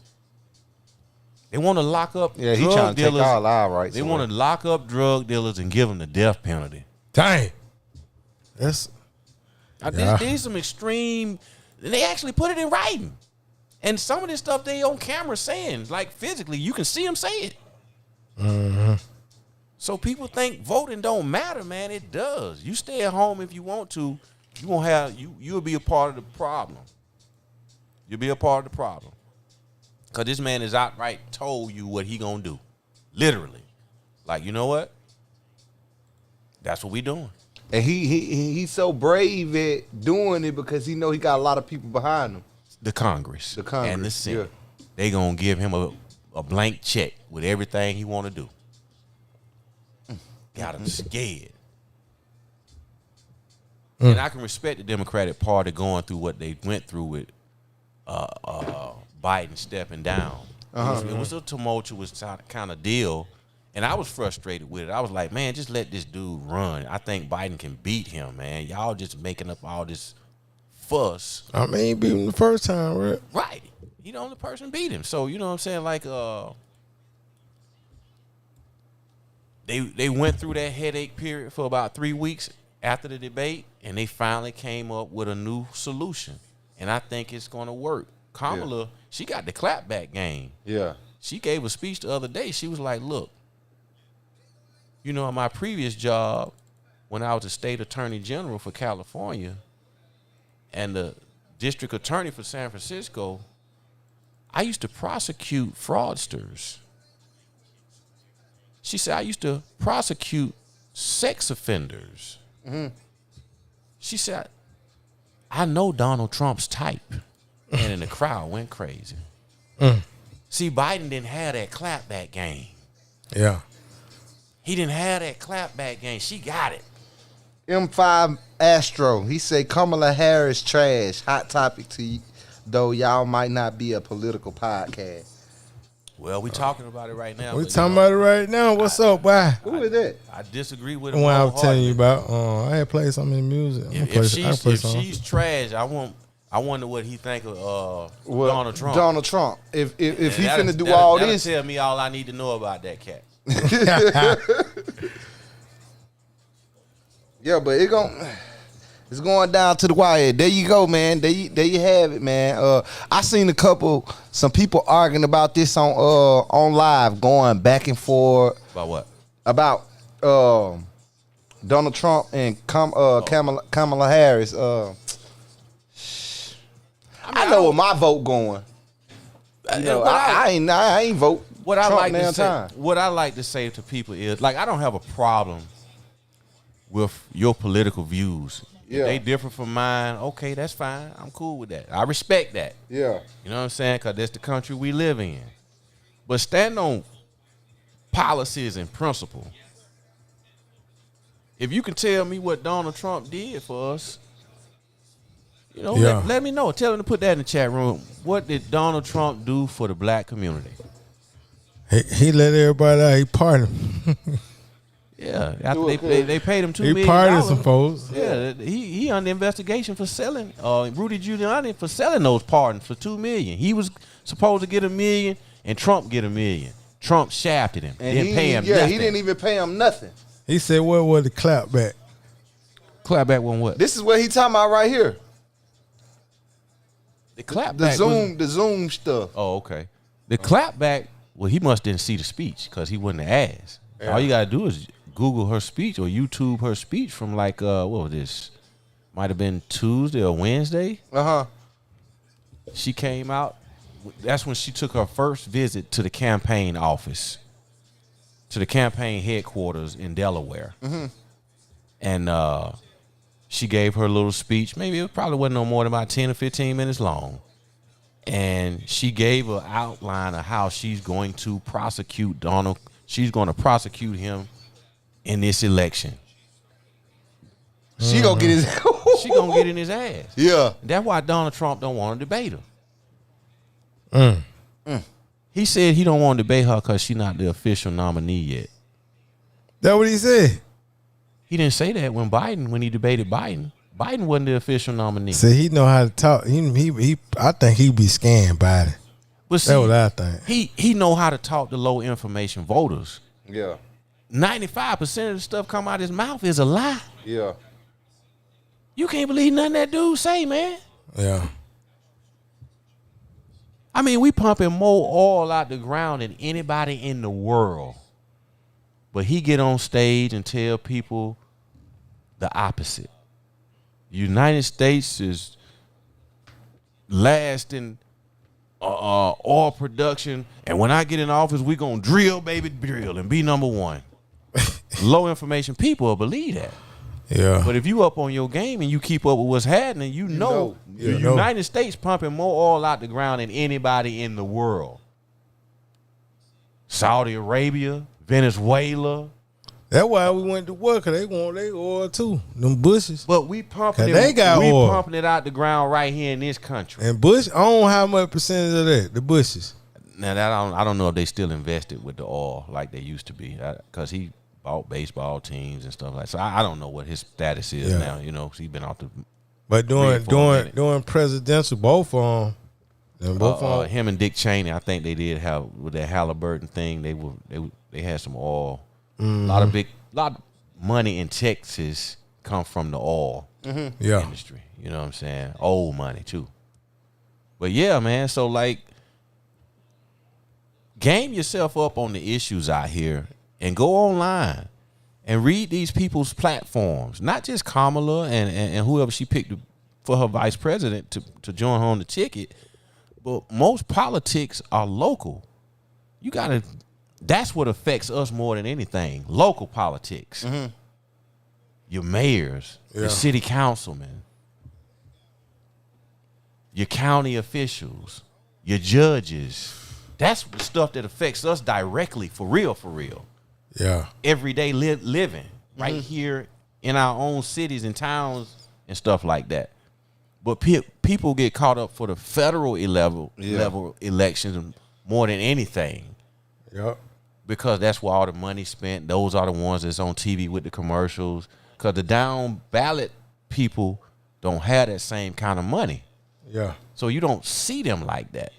They want to lock up Yeah, he drug trying to take dealers. all our rights. They want to lock up drug dealers and give them the death penalty. Dang. That's These some extreme. They actually put it in writing, and some of this stuff they on camera saying, like physically, you can see them say it. Mm-hmm. So people think voting don't matter, man. It does. You stay at home if you want to. You won't have You'll be a part of the problem. You'll be a part of the problem. Cause this man is outright told you what he gonna do, literally. Like, you know what? That's what we doing. And he's so brave at doing it because he know he got a lot of people behind him. The Congress and the Senate. Yeah. They gonna give him a blank check with everything he want to do. Got him scared. And I can respect the Democratic Party going through what they went through with Biden stepping down. It was a tumultuous kind of deal, and I was frustrated with it. I was like, man, just let this dude run. I think Biden can beat him, man. Y'all just making up all this fuss. I mean, he beat him the first time, right? Right. He the only person beat him. So, you know what I'm saying? Like, they went through that headache period for about 3 weeks after the debate, and they finally came up with a new solution. And I think it's going to work. Kamala, she got the clapback game. Yeah. She gave a speech the other day. She was like, look, you know, in my previous job, when I was the state attorney general for California and the district attorney for San Francisco, I used to prosecute fraudsters. She said, I used to prosecute sex offenders. Mm-hmm. She said, I know Donald Trump's type. And then the crowd went crazy. See, Biden didn't have that clapback game. Yeah. He didn't have that clapback game. She got it. M5 Astro, he said Kamala Harris trash. Hot topic to you, though y'all might not be a political podcast. Well, we talking about it right now. We talking about it right now. What's up, boy? Who is that? I disagree with The him. one I was telling you about. I had played some in the music. If she's trash, I wonder what he think of Donald Trump. Donald Trump. If he finna do that'll this, tell me all I need to know about that cat. Yeah, but it's going down to the wire. There you go, man. There you have it, man. I seen some people arguing about this on live, going back and forth. About what? About Donald Trump and Kamala Harris. I know where my vote going. You know, I ain't vote. What I Trump like to say, time. what I like to say to people is, like, I don't have a problem with your political views. Yeah. If they differ from mine, okay, that's fine. I'm cool with that. I respect that. Yeah. You know what I'm saying? Because that's the country we live in. But stand on policies and principle. If you can tell me what Donald Trump did for us, you know, let me know. Tell him to put that in the chat room. What did Donald Trump do for the black community? He let everybody out. He pardoned. Yeah, after they paid him $2 He million. pardoned some folks. Yeah, he under investigation for selling Rudy Giuliani for selling those pardons for $2 million. He was supposed to get $1 million, and Trump get $1 million. Trump shafted him. And Didn't pay him nothing. he didn't even pay him nothing. He said, "What was the clapback?" Clapback on what? This is what he talking about right here. The clapback. The Zoom stuff. Oh, okay. The clapback. Well, he must didn't see the speech because he wouldn't have asked. Yeah. All you gotta do is Google her speech or YouTube her speech from like what was this? Might have been Tuesday or Wednesday. She came out. That's when she took her first visit to the campaign office, to the campaign headquarters in Delaware. And she gave her little speech. Maybe it probably wasn't no more than about 10 or 15 minutes long. And she gave an outline of how she's going to prosecute Donald. She's going to prosecute him in this election. She gonna get his. She gonna get in his ass. Yeah. That's why Donald Trump don't want to debate her. He said he don't want to debate her because she's not the official nominee yet. That what he said. He didn't say that when he debated Biden. Biden wasn't the official nominee. See, he know how to talk. He I think he be scanned Biden. But see, That's what I think. He know how to talk to low information voters. Yeah. 95% of the stuff come out his mouth is a lie. Yeah. You can't believe nothing that dude say, man. Yeah. I mean, we pumping more oil out the ground than anybody in the world. But he get on stage and tell people the opposite. United States is last in oil production, and when I get in office, we gonna drill, baby, drill, and be number one. Low information people will believe that. Yeah. But if you up on your game and you keep up with what's happening, you know the United States pumping more oil out the ground than anybody in the world. Saudi Arabia, Venezuela. That's why we went to work, because they want their oil too. Them Bushes. But we pumping it. They got oil. Pumping it out the ground right here in this country. And Bush own how much percentage of that? The Bushes. Now that I don't know if they still invested with the oil like they used to be, because he bought baseball teams and stuff like that. So I don't know what his status is now. You know, he's been off the. But during presidential, both of them, him and Dick Cheney, I think they did have with that Halliburton thing. They had some oil. A lot of money in Texas come from the oil industry. You know what I'm saying? Old money too. But yeah, man. So like, game yourself up on the issues out here and go online and read these people's platforms. Not just Kamala and whoever she picked for her vice president to join her on the ticket, but most politics are local. You gotta. That's what affects us more than anything. Local politics. Your mayors, your city councilmen, your county officials, your judges. That's the stuff that affects us directly, for real, for real. Yeah. Everyday living right here in our own cities and towns and stuff like that. But people get caught up for the federal level elections more than anything. Yep. Because that's where all the money's spent. Those are the ones that's on TV with the commercials. Because the down ballot people don't have that same kind of money. Yeah. So you don't see them like that.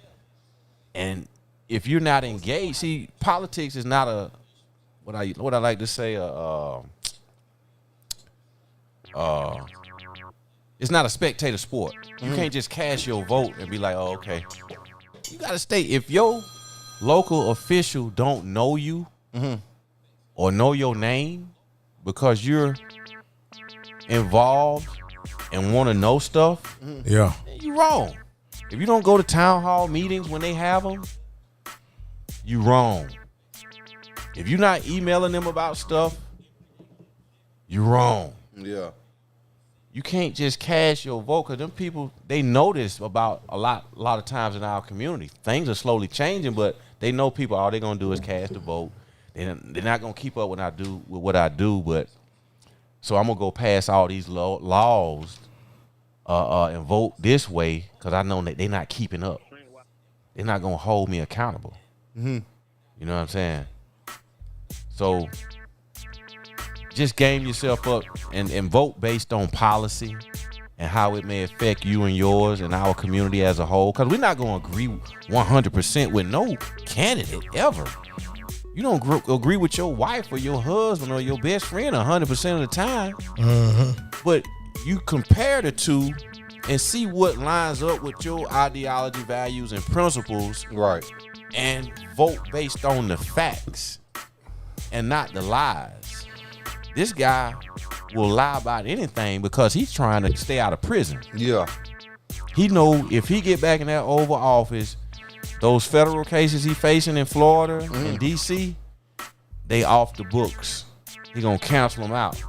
And if you're not engaged, see, politics is not a what I like to say it's not a spectator sport. You can't just cast your vote and be like, oh, okay. You gotta stay. If your local official don't know you or know your name because you're involved and want to know stuff, yeah, you wrong. If you don't go to town hall meetings when they have them, you wrong. If you're not emailing them about stuff, you wrong. Yeah. You can't just cast your vote, because them people, they know this about a lot of times in our community. Things are slowly changing, but they know people, all they're going to do is cast the vote. They're not going to keep up with what I do, but so I'm going to go pass all these laws and vote this way, because I know that they're not keeping up. They're not going to hold me accountable. You know what I'm saying? So just game yourself up and vote based on policy and how it may affect you and yours and our community as a whole. Because we're not going to agree 100% with no candidate ever. You don't agree with your wife or your husband or your best friend 100% of the time. But you compare the two and see what lines up with your ideology, values, and principles. Right. And vote based on the facts and not the lies. This guy will lie about anything because he's trying to stay out of prison. Yeah. He know if he get back in that Oval Office, those federal cases he facing in Florida and D.C., they off the books. He gonna cancel them out.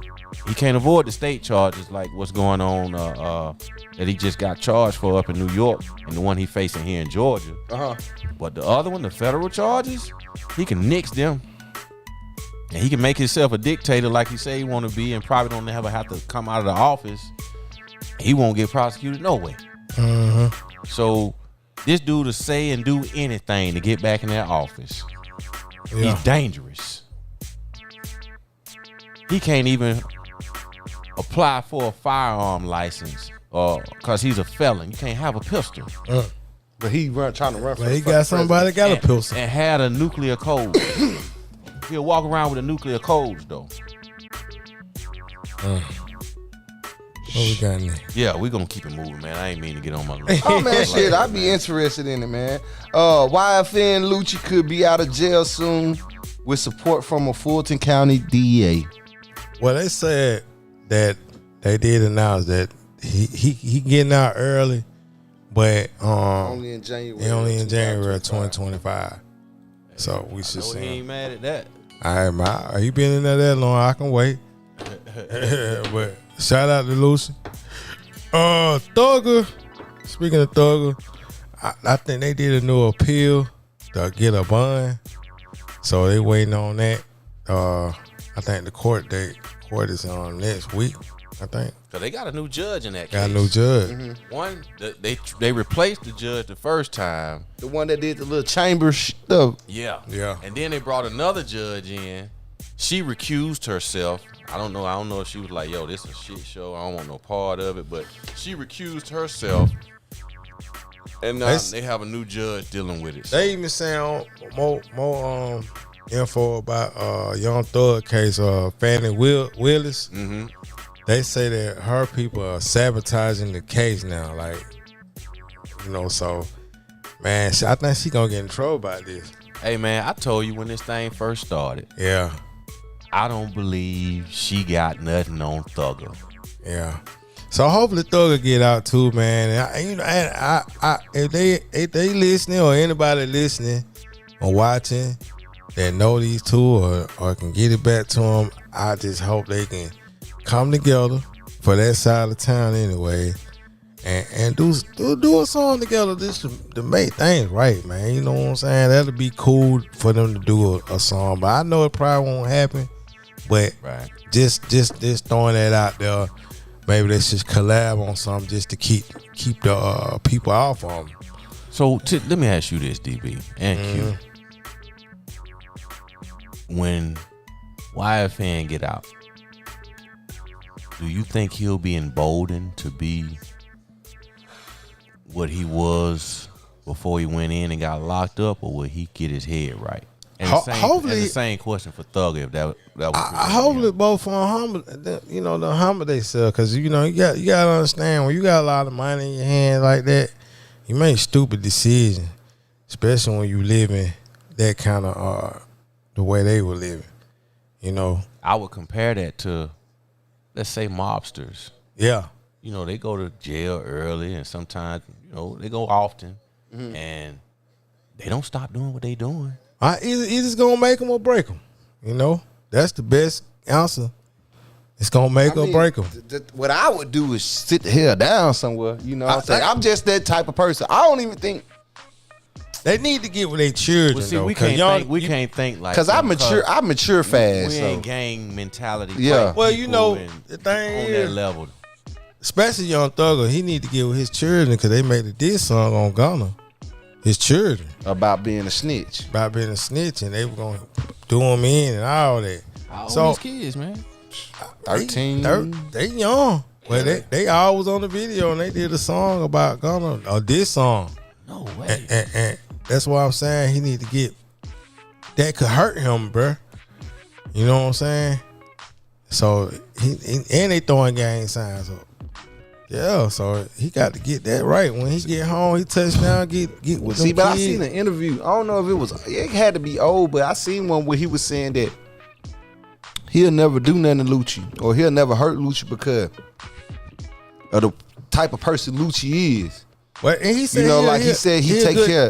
He can't avoid the state charges like what's going on that he just got charged for up in New York and the one he facing here in Georgia. But the other one, the federal charges, he can nix them. And he can make himself a dictator like he say he want to be and probably don't ever have to come out of the office. He won't get prosecuted no way. So this dude to say and do anything to get back in that office. He's dangerous. He can't even apply for a firearm license because he's a felon. You can't have a pistol. But he trying to run for he got somebody got a pistol. And had a nuclear code. He'll walk around with a nuclear codes though. What we got in there? Yeah, we gonna keep it moving, man. I ain't mean to get on my list. Oh man, shit, I'd be interested in it, man. YFN Lucci could be out of jail soon with support from a Fulton County DEA. Well, they said that they did announce that he getting out early, but only in January. Only in January 2025. So we should see. He ain't mad at that. He been in there that long. I can wait. But shout out to Lucy. Thugger. Speaking of Thugger, I think they did a new appeal to get a bond. So they waiting on that. I think the court is on next week, I think. Cause they got a new judge in that case. Got a new judge. One, they replaced the judge the first time. The one that did the little chamber stuff. Yeah. Yeah. And then they brought another judge in. She recused herself. I don't know if she was like, yo, this is a shit show. I don't want no part of it. But she recused herself. And they have a new judge dealing with it. They even saying more info about Young Thug case, Fannie Willis. They say that her people are sabotaging the case now. Like, so, man, I think she gonna get in trouble by this. Hey, man, I told you when this thing first started. Yeah. I don't believe she got nothing on Thugger. Yeah. So hopefully Thugger get out too, man. And if they listening or anybody listening or watching that know these two or can get it back to them, I just hope they can come together for that side of town anyway, and do a song together just to make things right, man. You know what I'm saying? That'll be cool for them to do a song, but I know it probably won't happen. But just throwing that out there, maybe let's just collab on something just to keep the people off of them. So let me ask you this, DB and Q. When YFN get out, do you think he'll be emboldened to be what he was before he went in and got locked up, or will he get his head right? And hopefully, the same question for Thugger, if that was. Hopefully, both on the humble themselves, because you gotta understand, when you got a lot of money in your hand like that, you make stupid decisions, especially when you living that kind of the way they were living. I would compare that to, let's say, mobsters. Yeah. They go to jail early, and sometimes, they go often, and they don't stop doing what they doing. It's gonna make them or break them. That's the best answer. It's gonna make or break them. What I would do is sit the hell down somewhere. What I'm saying? I'm just that type of person. I don't even think they need to get with their children. Well, see, though, we can't think like, because I mature fast. We so. ain't gang mentality. Yeah. Well, the thing on is, that level, especially Young Thugger, he need to get with his children because they made a diss song on Gunna. His children. About being a snitch. And they were going to do him in and all that. How old his kids, man? 13. They young. But they always on the video and they did a song about Gunna or this song. No way. And that's why I'm saying he need to get that could hurt him, bruh. You know what I'm saying? So he and they throwing gang signs up. Yeah, so he got to get that right. When he get home, he touchdown, get with them but I kids. seen an interview. I don't know if it had to be old, but I seen one where he was saying that he'll never do nothing to Lucci, or he'll never hurt Lucci because of the type of person Lucci is. But and he said, You know, like he said, he take care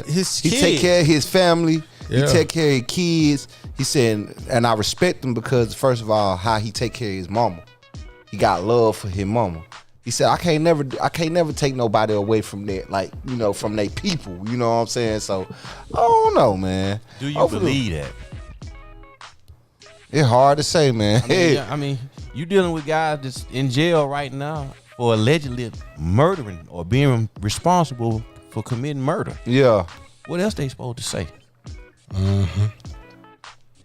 of his family. Yeah. He take care of his kids. He said, and I respect him because, first of all, how he take care of his mama. He got love for his mama. He said, I can't never take nobody away from that, like, you know, from their people. You know what I'm saying? So, I don't know, man. Do you believe that? It's hard to say, man. I mean, you dealing with guys that's in jail right now for allegedly murdering or being responsible for committing murder. Yeah. What else they supposed to say? Mm-hmm.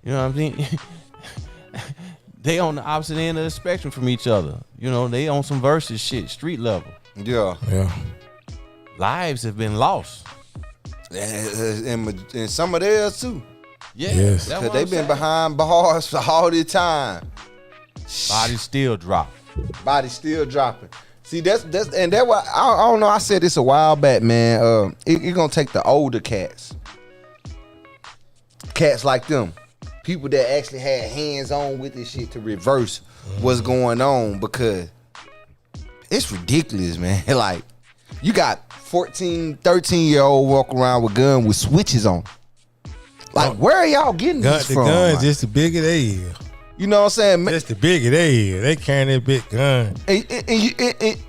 You know what I mean? They on the opposite end of the spectrum from each other. You know, they on some versus shit, street level. Yeah. Yeah. Lives have been lost. And some of theirs, too. Yeah. Yes. Because they've been behind bars for all this time. Bodies still drop. Body still dropping. See, that's and that why I don't know. I said this a while back, man. It gonna take the older cats like them, people that actually had hands on with this shit to reverse what's going on, because it's ridiculous, man. Like, you got 14, 13-year-old walk around with gun with switches on. Like, where are y'all getting these The from? gun Like, just the bigger they is. you know what I'm saying? Just the bigger they is. They carrying that big gun.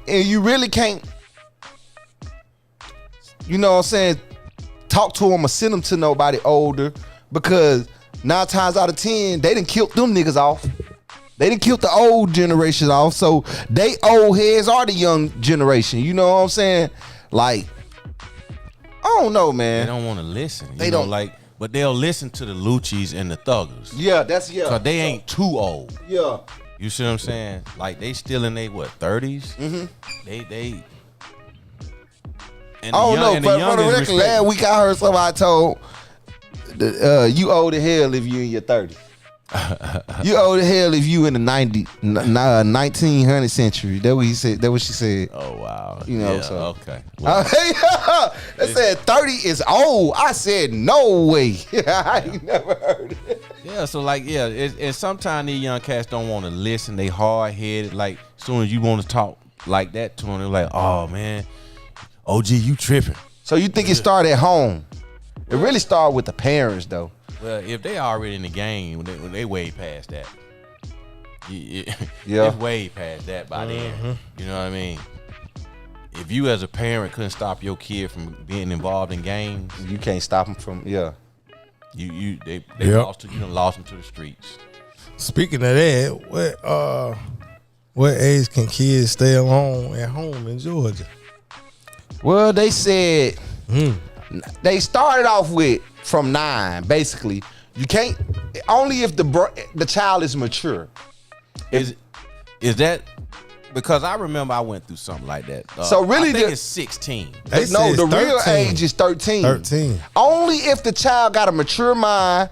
And you really can't, you know what I'm saying, talk to them or send them to nobody older, because 9 times out of 10, they done killed them niggas off. They done killed the old generation off, so they old heads are the young generation. You know what I'm saying? Like, I don't know, man. They don't want to listen. They You know, don't. like, but they'll listen to the Luccis and the Thuggers. Yeah, that's, yeah. Cause they ain't too old. Yeah. You see what I'm saying? Like, they still in their 30s. Mm-hmm. They. And I don't know, and the but for young the is record, respect- last week I heard somebody told, you old as hell if you in your 30s. You old as hell if you in the 1900 century. That what he said. That what she said. Oh wow. You know, Yeah, so. okay. Well, They said 30 is old. I said no way. I ain't never heard it. yeah. So like, yeah. And sometimes these young cats don't want to listen. They hard headed. Like, as soon as you want to talk like that to them, they're like, oh man, OG, you tripping. So you think it started at home? It really started with the parents, though. Well, if they already in the game, they way past that. Yeah. Yeah. It's way past that by then. You know what I mean? If you as a parent couldn't stop your kid from being involved in games, You can't stop them from, yeah. they Yep. lost them to the streets. Speaking of that, what age can kids stay alone at home in Georgia? Well, they said they started off with from 9. Basically, you can't, only if the child is mature. Is that because I remember I went through something like that? So really I think the- it's 16. They No, said the real 13. age is 13. 13. Only if the child got a mature mind,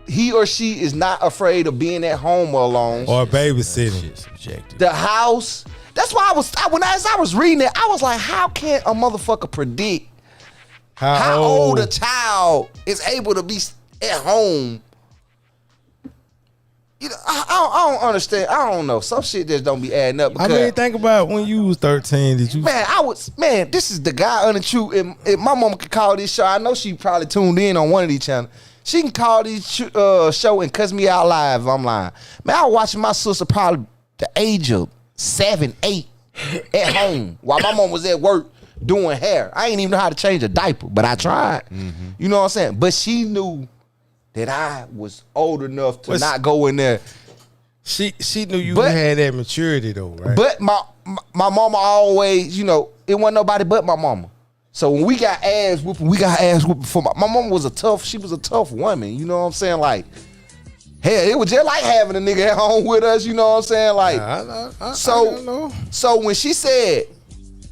he or she is not afraid of being at home alone. Or babysitting. Shit subjective. The house. That's why as I was reading it, I was like, how can a motherfucker predict how old a child is able to be at home? You know, I don't understand. I don't know. Some shit just don't be adding up. I Because, mean, think about when you was 13. Did you? man, this is the guy on the truth. If my mama could call this show, I know she probably tuned in on one of these channels. She can call this show and cuss me out live if I'm lying. Man, I was watching my sister probably the age of 7, 8 at home while my mom was at work doing hair. I ain't even know how to change a diaper, but I tried. You know what I'm saying? But she knew that I was old enough to not go in there. She knew you But- had that maturity though, right? But my mama always, you know, it wasn't nobody but my mama. So when we got ass whooping for my mama was she was a tough woman. You know what I'm saying? Like, Hell, it was just like having a nigga at home with us, you know what I'm saying? Like, I so when she said,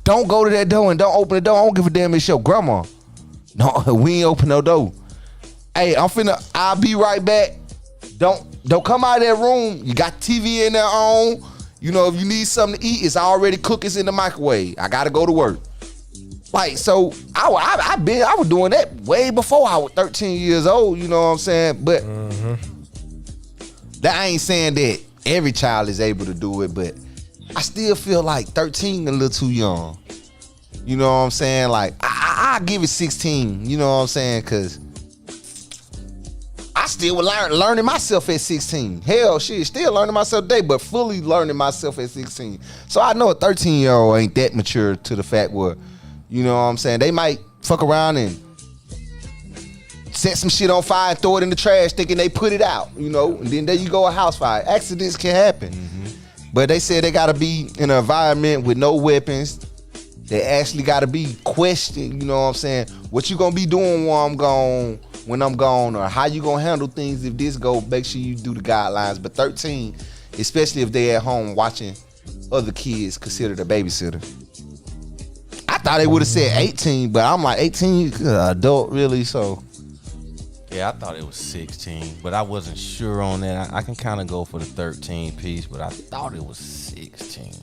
don't go to that door and don't open the door, I don't give a damn, it's your grandma. No, we ain't open no door. Hey, I'll be right back. Don't come out of that room. You got TV in there on. You know, if you need something to eat, it's already cooked, it's in the microwave. I gotta go to work. Like, so I was doing that way before I was 13 years old, you know what I'm saying? But that I ain't saying that every child is able to do it, but I still feel like 13 a little too young. You know what I'm saying? Like, I give it 16, you know what I'm saying? Because I still was learning myself at 16. Hell, shit, still learning myself today, but fully learning myself at 16. So I know a 13-year-old ain't that mature to the fact where, you know what I'm saying, they might fuck around and set some shit on fire and throw it in the trash thinking they put it out, you know, and then there you go, a house fire. Accidents can happen. But they said they gotta be in an environment with no weapons. They actually gotta be questioned, you know what I'm saying? What you gonna be doing when I'm gone, or how you gonna handle things if this go, make sure you do the guidelines. But 13, especially if they at home watching other kids considered a babysitter. I thought they would have said 18, but I'm like, 18, adult, really? So Yeah, I thought it was 16, but I wasn't sure on that. I can kind of go for the 13 piece, but I thought it was 16.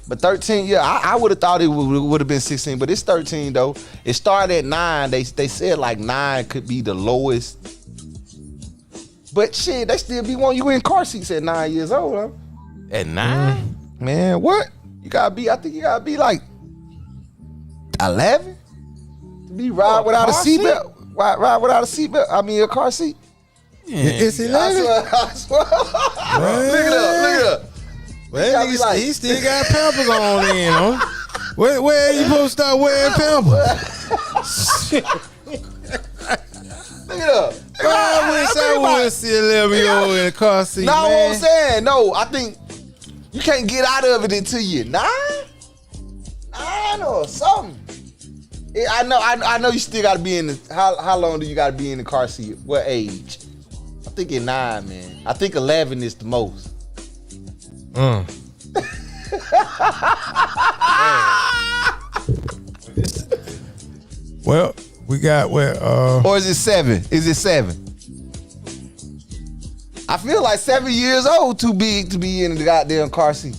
But 13, yeah, I would have thought it would have been 16, but it's 13 though. It started at 9. They said like 9 could be the lowest. But shit, they still be wanting you in car seats at 9 years old, huh? At 9? Man, what? I think you gotta be like 11 to be ride without a seatbelt. Ride without a seatbelt. I mean, a car seat. Yeah. It's 11. I swear. Look it up. Well, he still got Pampers on then, huh? Where are you supposed to start wearing Pampers? Look it up. I want to see a 11-year-old in a car seat, Nah, man. what I'm saying. No, I think you can't get out of it until you're 9 or something. Yeah, I know you still got to be in the, how long do you got to be in the car seat? What age? I think it's 9, man. I think 11 is the most. Well, we got where Or is it 7? Is it 7? I feel like 7 years old too big to be in the goddamn car seat.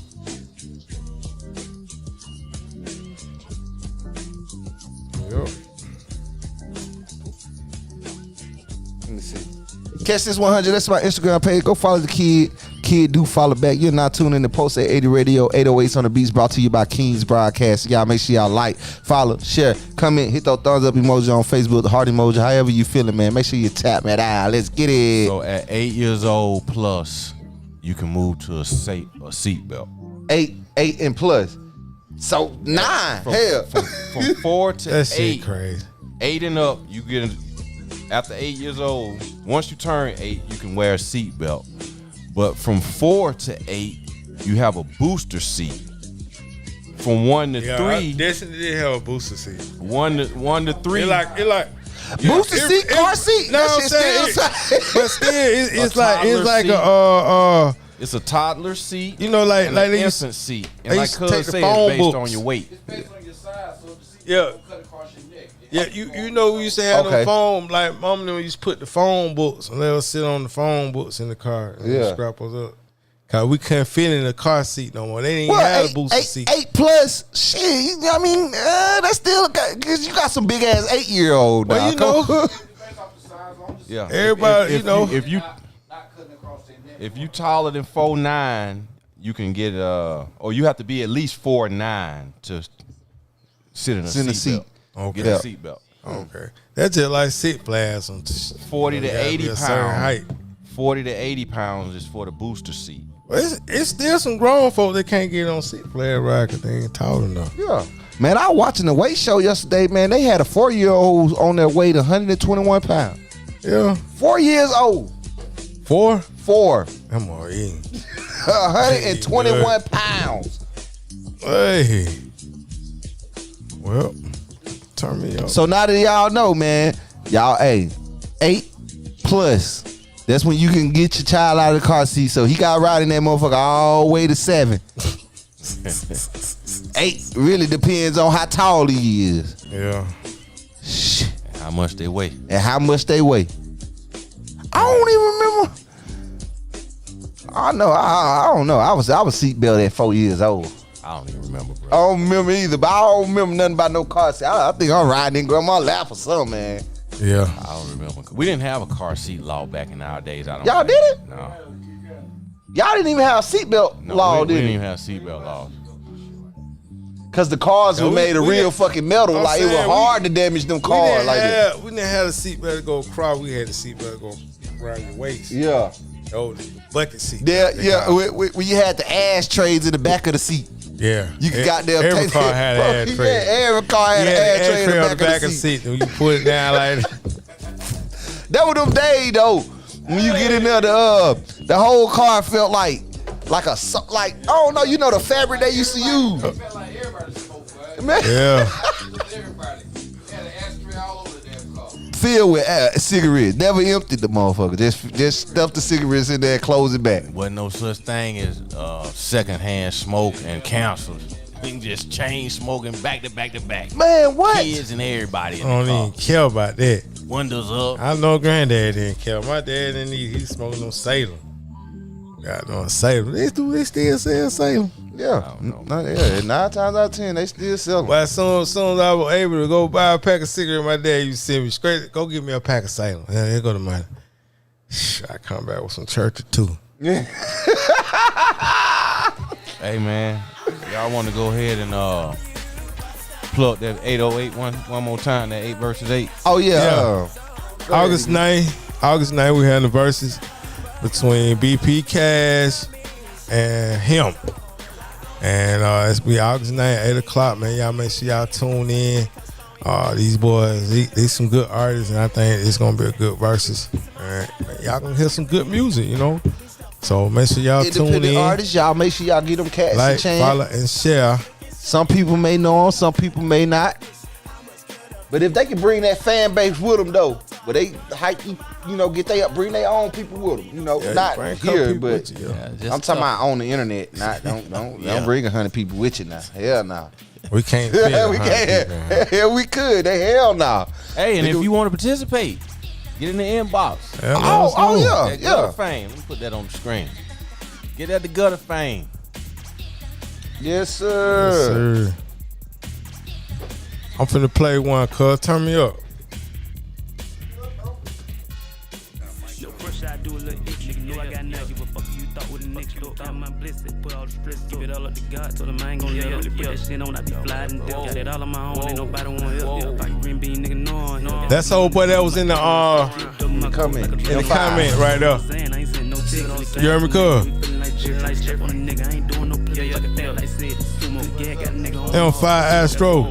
Let me see. Catch this 100. That's my Instagram page. Go follow the kid. Kid, do follow back. You're not tuning in to Post at 80 Radio, 808s on the Beats, brought to you by King's Broadcast. Y'all make sure y'all like, follow, share, comment, hit that thumbs up emoji on Facebook, the heart emoji, however you feeling, man. Make sure you tap that out. Let's get it. So at 8 years old plus, you can move to a seat belt. 8 and plus. So 9. From 4 to that 8. shit crazy. 8 and up, you get, after 8 years old, once you turn 8, you can wear a seat belt. But from 4 to 8, you have a booster seat. From 1 to 3, I definitely did have a booster seat. 1 to 3. It like Booster seat, car seat. No, That I'm shit saying, still but still, it's like toddler a it's a toddler seat. you know, like and they an used- infant seat. they And like used to Cuz take the said, phone it's based books. on your weight. It's based on your size, so the seat Yeah. don't cut across your neck. Yeah, you know we used to have Okay. the phone, like mom and them used to put the phone books and let us sit on the phone books in the car and Yeah. scrap us up. Cause we couldn't fit in the car seat no more. They didn't even have a booster seat. 8 plus, shit. I mean, that's still, because you got some big ass 8-year-old now. Well, you know, Based off the size, I'm just Yeah. Everybody, if you know. if you not cutting across their neck. if you taller than 4'9", you can get or you have to be at least 4'9" to sit in a Sit in a seat belt. Okay. Get a seat belt. Okay, that's just like sit flags on 40 to 80 a certain pounds. height. 40 to 80 pounds is for the booster seat. Well, it's still some grown folk that can't get on sit flag ride because they ain't tall enough. Yeah. Man, I was watching the weight show yesterday, man. They had a 4-year-old on their weight 121 pounds. Yeah, 4 years old. 4. 4. I'm all eating. 121 pounds. Hey, well, turn me up. So now that y'all know, man, y'all, 8 plus. That's when you can get your child out of the car seat. So he got riding that motherfucker all the way to 7. 8 really depends on how tall he is. Yeah. Shit. And how much they weigh. And how much they weigh. I don't even remember. I know. I don't know. I was seatbelt at 4 years old. I don't even remember, bro. I don't remember either, but I don't remember nothing about no car seat. I think I'm riding in grandma's lap or something, man. Yeah. I don't remember. We didn't have a car seat law back in our days. Y'all did it? No. Y'all didn't even have a seatbelt law, we did didn't you? even have seatbelt laws. Because the cars were made of real fucking metal. I'm Like, it was saying, hard to damage them cars like that. We didn't have a seatbelt to go across. We had a seatbelt to go around your waist. Yeah. Oh, the bucket seat. Yeah. When you had the ashtrays in the back of the seat. Yeah. You could goddamn every take car that. had Bro, an ashtray. Yeah, every car had You an had ashtray in the back of of the seat. And you put it down like That was them days though. When you get in there, the whole car felt like I don't know, you know the fabric they used to use. It felt like everybody smoked, boy. Man, yeah. Everybody. Had an ashtray all over the damn car. filled with cigarettes. Never emptied the motherfucker. Just stuff the cigarettes in there and close it back. Wasn't no such thing as secondhand smoke and cancers. We can just chain smoking back to back to back. Man, what? Kids and everybody in I don't the car. even care about that. Windows up. I know granddad didn't care. My dad didn't either. He smoking on Salem. Got on Salem. They still sell Salem. Yeah. 9 times out of 10, they still sell them. But as soon as I was able to go buy a pack of cigarettes, my dad used to send me straight, go get me a pack of Salem. Yeah, here go the money. I come back with some church or two. Hey man, y'all want to go ahead and plug that 808 one more time, that 8 versus 8? Oh, yeah. August 9th, we had the verses between BP Cash and him. And it's be August 9th, 8 o'clock, man. Y'all make sure y'all tune in. These boys, they some good artists, and I think it's going to be a good verses. And y'all going to hear some good music, you know? So make sure y'all tune Independent in. artists, y'all make sure y'all get them cats a Like, chance. follow, and share. Some people may know them, some people may not. But if they can bring that fan base with them, though, but they hype, get bring their own people with them, Yeah, not bring a couple here, people but with you, yeah. I'm talking about on the internet. Not don't bring 100 people with you now. Hell no. We can't fit we 100 can't. people, man. Hell, we could. They hell no. Hey, and if you want to participate, get in the inbox. Yeah, let us know. Yeah, That Gutter Fame. Let me put that on the screen. Get at the Gutter Fame. Yes, sir. Yes, sir. I'm finna play one, cuz. Turn me up. Yo, first I do a little itch, nigga. Know I got nothing. Give a fuck you thought with a next door. Got my blessed, put all the stress. Give it all up to God. Told him I ain't gon' let up. Put that shit on, I be flying and deal. Got it all on my own, ain't nobody want help. Yeah, like green bean, nigga, no. That's old boy that was in the Comment. in the comment right there. You heard me, cuz? M5 Astro.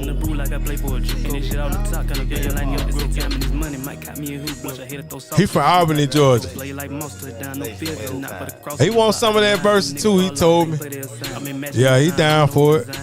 He from Albany, Georgia. He wants some of that verse too, he told me. Yeah, he down for it. I'm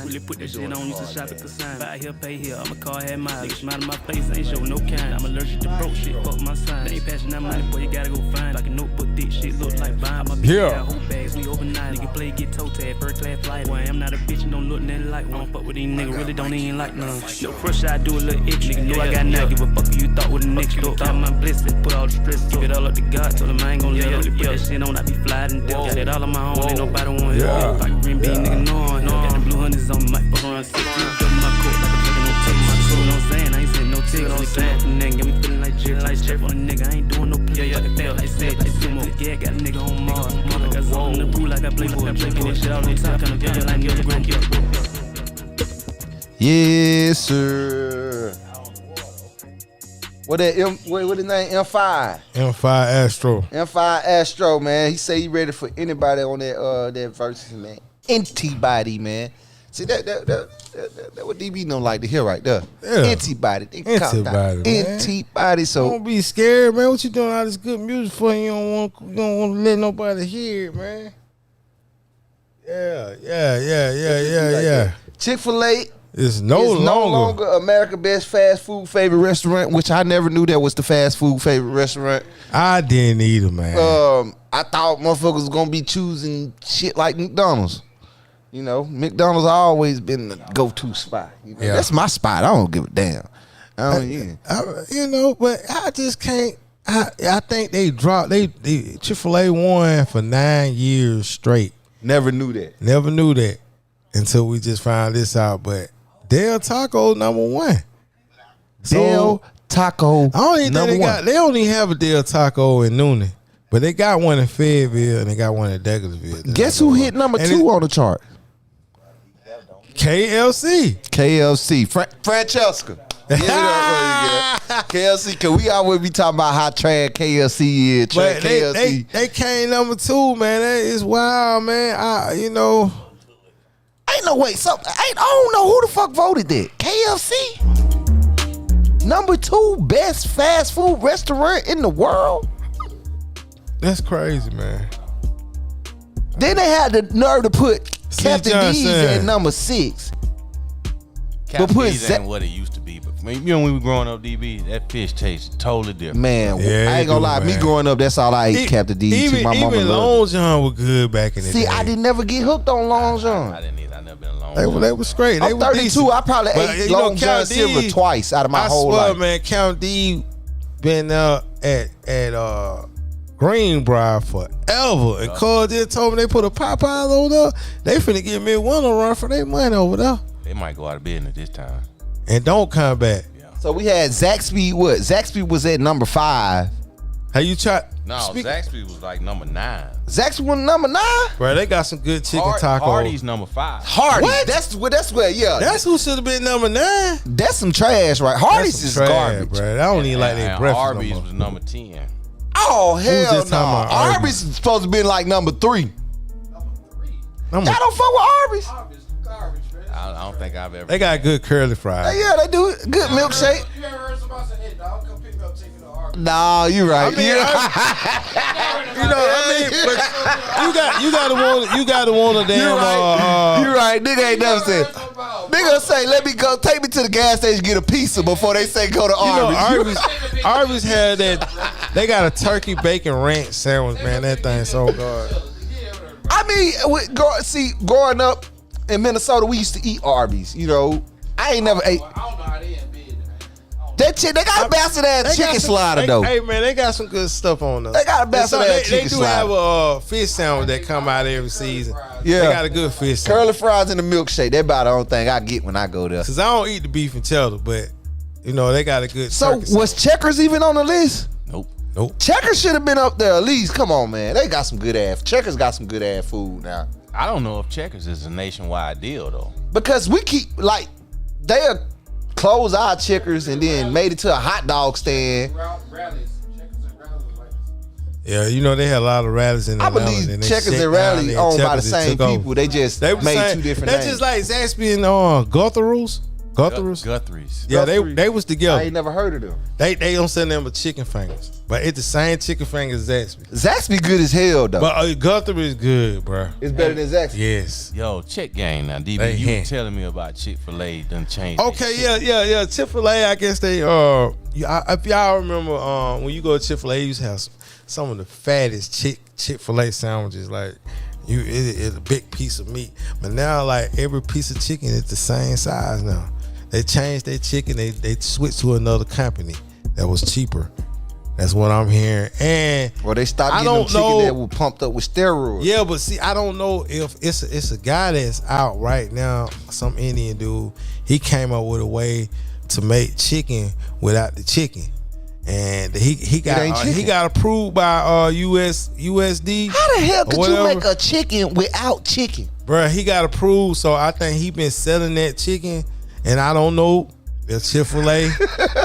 allergic to broke shit, fuck my sign. They ain't passing that money, boy, you gotta go find. Like a notebook, thick shit, look like buying my bitch. Yeah. Whole bags, we overnight. Nigga play, get toe tag, first class flight. Boy, I'm not a bitch and don't look nothing like one. Fuck with these niggas, really don't even like none. Yo, first I do a little itch, nigga. Know I got nothing. Give a fuck who you thought with the next door. Got my blessed, put all the stress. Give it all up to God, told him I ain't gon' let up. Put that shit on, I be flying and deal. Got it all on my own, ain't nobody want help. Like green bean, nigga, no. Got the blue honeys on me, might fuck around 6 feet. Double my coat like a fucking no tape. You know what I'm saying? I ain't saying no tick. I'm saying, nigga, got me feeling like Jip. Like Jip on a nigga, I ain't doing no play. Fucking fail, like said, like sumo. Yeah, got a nigga on Mars. Mother got something to prove like I play for it. Play this shit all on top, kinda feel like you're the grand. Yes, sir. What his name? M5. M5 Astro. M5 Astro, man. He say he ready for anybody on that versus, man. Antibody, man. See that what DB don't like to hear right there. Yeah. Antibody. They call that Antibody, man. Antibody. So Don't be scared, man. What you doing all this good music for? You don't want to let nobody hear it, man. Yeah. Chick-fil-A It's no longer America's best fast food favorite restaurant, which I never knew that was the fast food favorite restaurant. I didn't either, man. I thought motherfuckers was gonna be choosing shit like McDonald's. You know, McDonald's always been the go-to spot. You know? Yeah. That's my spot. I don't give a damn. You know, but I just can't. I think they dropped. They Chick-fil-A won for 9 years straight. Never knew that. Never knew that until we just found this out. But Del Taco #1. Del Taco. I don't even think they don't even have a Del Taco in Noonan, but they got one in Fayetteville and they got one in Douglasville. Guess who hit number 2 on the chart? KFC. Francesca. Yeah, KFC, cause we always be talking about how trash KFC is. But they came #2, man. That is wild, man. Ain't no way. I don't know who the fuck voted that. KFC, #2 best fast food restaurant in the world. That's crazy, man. Then they had the nerve to put Captain D's at #6. Captain D's ain't what it used to be. But you know when we were growing up, DB, that fish tastes totally different. Man, Yeah, I ain't gonna lie. man. Me growing up, that's all I ate. Captain D's. My mama Even loved Long John was good back in the day. See, I didn't never get hooked on Long John. I didn't either. I never been alone. They was great. They I'm were 32. decent. I probably But, ate you know, Long John Count Silver D, twice out of my whole life. Man, Count D been at Greenbrier forever. And Carl just told me they put a Popeyes over there. They finna give me one run for their money over there. They might go out of business this time. And don't come back. So we had Zaxby. What? Zaxby was at #5. How you try? No, Zaxby was like #9. Zaxby was #9. Bro, they got some good chicken tacos. Hardy's #5. Hardy. What? That's where. Yeah. That's who should have been #9. That's some trash, right? Hardy's is garbage. Bro. I don't even like their breakfast. Arby's no was more. #10. Oh hell just no! talking about Arby's is supposed to be like #3. Y'all Number- don't fuck with Arby's? Garbage, man. I don't think I've ever. They got good curly fries. Yeah, they do. Good milkshake. You ever heard somebody say, "Hey, dog, come pick me up, take me to Arby's"? Nah, you right. I mean, but you gotta want a damn. You right. Nigga ain't never said. Nigga say, "Let me go. Take me to the gas station, get a pizza before they say go to Arby's." Arby's had that. They got a turkey bacon ranch sandwich, man. That thing so good. I mean, growing up in Minnesota, we used to eat Arby's. You know, I ain't never ate. I don't know how they ain't been. That chick, they got a bastard ass chicken slider though. Hey man, they got some good stuff on there. They got a bastard ass chicken They do slider. have a fish sandwich that come out every season. Yeah. They got a good fish sandwich. Curly fries and the milkshake. They about the only thing I get when I go there. Cause I don't eat the beef and cheddar, but you know they got a good. So turkey was Checkers even on the list? Nope. Checkers should have been up there at least. Come on, man. They got some good ass. Checkers got some good ass food now. I don't know if Checkers is a nationwide deal though. Because we keep like they'll close our Checkers and then made it to a hot dog stand. Rallies. Checkers and rallies was like Yeah, you know they had a lot of rallies in I Atlanta. believe and they Checkers shut and down Rally there, owned by the Checkers just same took over. people. They just They were made saying, two different that's names. just like Zaxby and Guthrell's. Guthrie's. Yeah, Guthrie. they was I together. ain't never heard of them. They don't send them but chicken fingers, but it's the same chicken fingers as Zaxby. Zaxby good as hell though. But Guthrie is good, bro. It's better than Zaxby. Yes. Yo, check game now, DB. They You hit. were telling me about Chick-fil-A done changed. Okay, yeah. Chick-fil-A, I guess they if y'all remember when you go to Chick-fil-A, you used to have some of the fattest Chick-fil-A sandwiches. Like it's a big piece of meat, but now like every piece of chicken is the same size now. They changed their chicken. They switched to another company that was cheaper. That's what I'm hearing. And Well, they stopped getting them chicken that were pumped up with steroids. yeah, but see, I don't know if it's a guy that's out right now, some Indian dude. He came up with a way to make chicken without the chicken, and he got approved by USD. How the hell could you whatever. make a chicken without chicken? Bruh, he got approved, so I think he been selling that chicken, and I don't know if Chick-fil-A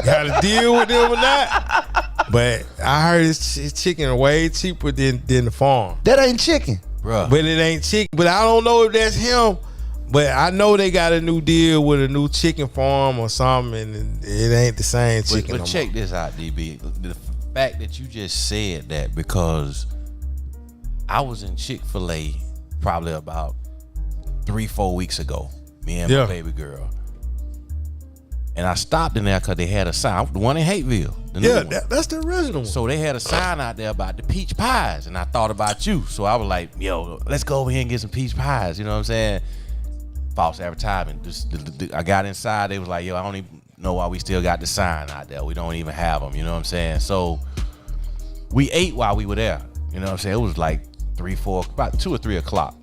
got a deal with them or not. But I heard his chicken way cheaper than the farm. That ain't chicken. Bruh. But it ain't chicken. But I don't know if that's him. But I know they got a new deal with a new chicken farm or something, and it ain't the same chicken. But no check more. this out, DB. The fact that you just said that, because I was in Chick-fil-A probably about 3-4 weeks ago. Me and my baby girl. And I stopped in there because they had a sign, the one in Hateville. The new one. That's the original one. So they had a sign out there about the peach pies, and I thought about you. So I was like, yo, let's go over here and get some peach pies. You know what I'm saying? False advertisement. I got inside. They was like, yo, I don't even know why we still got the sign out there. We don't even have them. You know what I'm saying? So we ate while we were there. You know what I'm saying? It was like 2 or 3 o'clock.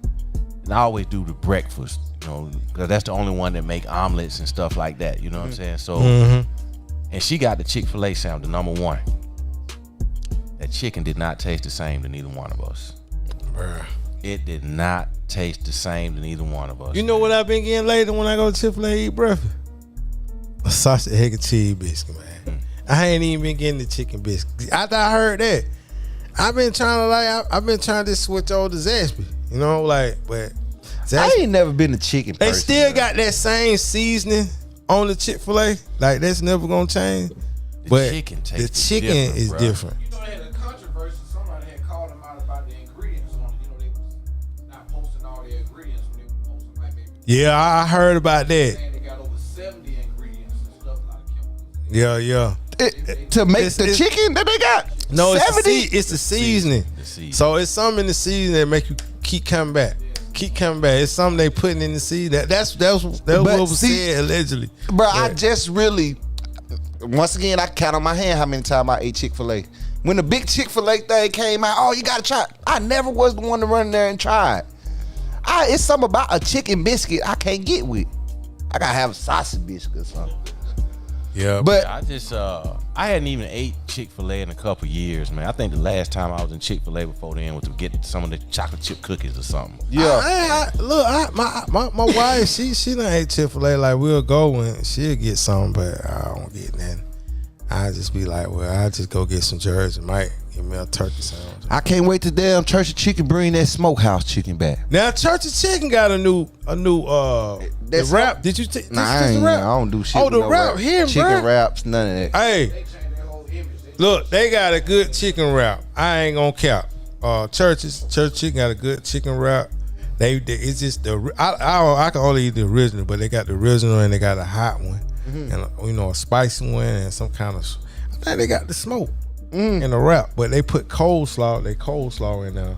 And I always do the breakfast, you know, because that's the only one that make omelets and stuff like that. You know what I'm saying? So, and she got the Chick-fil-A sandwich, the number 1. That chicken did not taste the same to neither one of us. Bruh. It did not taste the same to neither one of us. You know what I've been getting later when I go to Chick-fil-A eat breakfast? A sausage, egg, and cheese biscuit, man. I ain't even been getting the chicken biscuit. After I heard that, I've been trying to switch over to Zaxby. You know, like, but I ain't never been a chicken person. They still got that same seasoning on the Chick-fil-A. Like, that's never gonna change. But the chicken is different. You know, they had a controversy. Somebody had called them out about the ingredients on it. You know, they was not posting all their ingredients when they were posting like maybe. Yeah, I heard about that. Saying they got over 70 ingredients and stuff, a lot of chemicals. Yeah. To make the chicken that they got? No, 70? it's the seasoning. So it's something in the seasoning that make you keep coming back. Keep coming back. It's something they putting in the seasoning. That's what was said allegedly. Bro, I just really, once again, I count on my hand how many times I ate Chick-fil-A. When the big Chick-fil-A thing came out, you gotta try it. I never was the one to run there and try it. It's something about a chicken biscuit I can't get with. I gotta have a sausage biscuit or something. Yeah, but I hadn't even ate Chick-fil-A in a couple years, man. I think the last time I was in Chick-fil-A before then was to get some of the chocolate chip cookies or something. Yeah. My wife, she done ate Chick-fil-A. Like, we'll go and she'll get something, but I don't get nothing. I just be like, well, I just go get some jerseys and might give me a turkey sandwich. I can't wait to damn Church of Chicken bring that smokehouse chicken back. Now Church of Chicken got a new the wrap. Did you take? I don't do shit. Oh, the wrap here, chicken wraps, none of that. Hey, look, they got a good chicken wrap. I ain't gonna cap. Church Chicken got a good chicken wrap. It's just I can only eat the original, but they got the original and they got a hot one, and a spicy one and some kind of. I think they got the smoke in the wrap, but they put coleslaw in there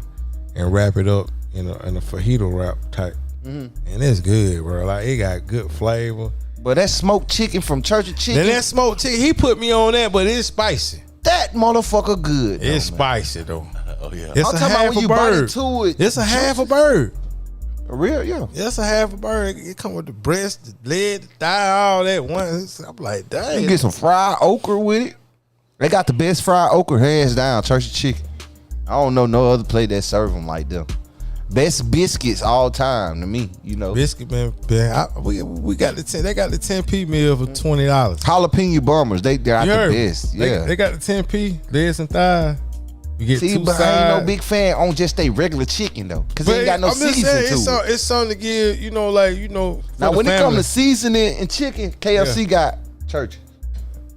and wrap it up in a fajita wrap type, and it's good, bro. Like, it got good flavor. But that smoked chicken from Church of Chicken. And that smoked chicken, he put me on that, but it's spicy. That motherfucker good. It's spicy though. Oh yeah. It's I'm a talking half about when a you bird. bite into it. It's a half a bird. Real, yeah. It's a half a bird. It come with the breast, the leg, the thigh, all that once. I'm like, dang. You get some fried okra with it. They got the best fried okra, hands down, Church of Chicken. I don't know no other place that serve them like them. Best biscuits all time to me, you know. Biscuit, man. We got the 10. They got the 10p meal for $20. Jalapeno bombers, they're the best. Yeah, they got the 10p legs and thighs. You get two but sides. I ain't no big fan on just a regular chicken though, because they ain't got no seasoning to it. It's something to give, now when it comes to seasoning and chicken, KFC got Church.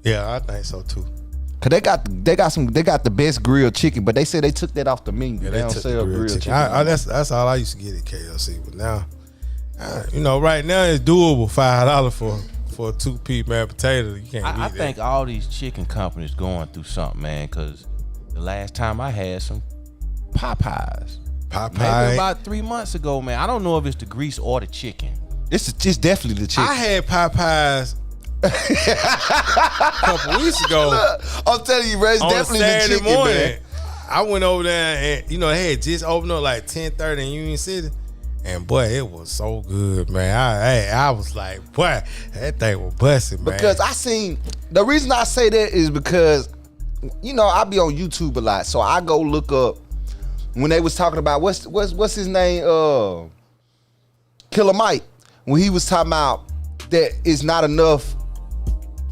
Yeah, I think so too. Cause they got the best grilled chicken, but they said they took that off the menu. Yeah, they don't sell grilled chicken. That's all I used to get at KFC. But now, right now it's doable. $5 for a 2p mashed potato. You can't. I think all these chicken companies going through something, man. Cause the last time I had some Popeyes, maybe about 3 months ago, man. I don't know if it's the grease or the chicken. It's definitely the chicken. I had Popeyes a couple weeks ago. Look, I'm telling you, bro, it's definitely the chicken, morning, man. I went over there and they had just opened up like 10:30 in Union City, and boy, it was so good, man. I was like, boy, that thing was busting, man. Because I seen the reason I say that is because I be on YouTube a lot, so I go look up when they was talking about what's his name, Killer Mike, when he was talking about that it's not enough.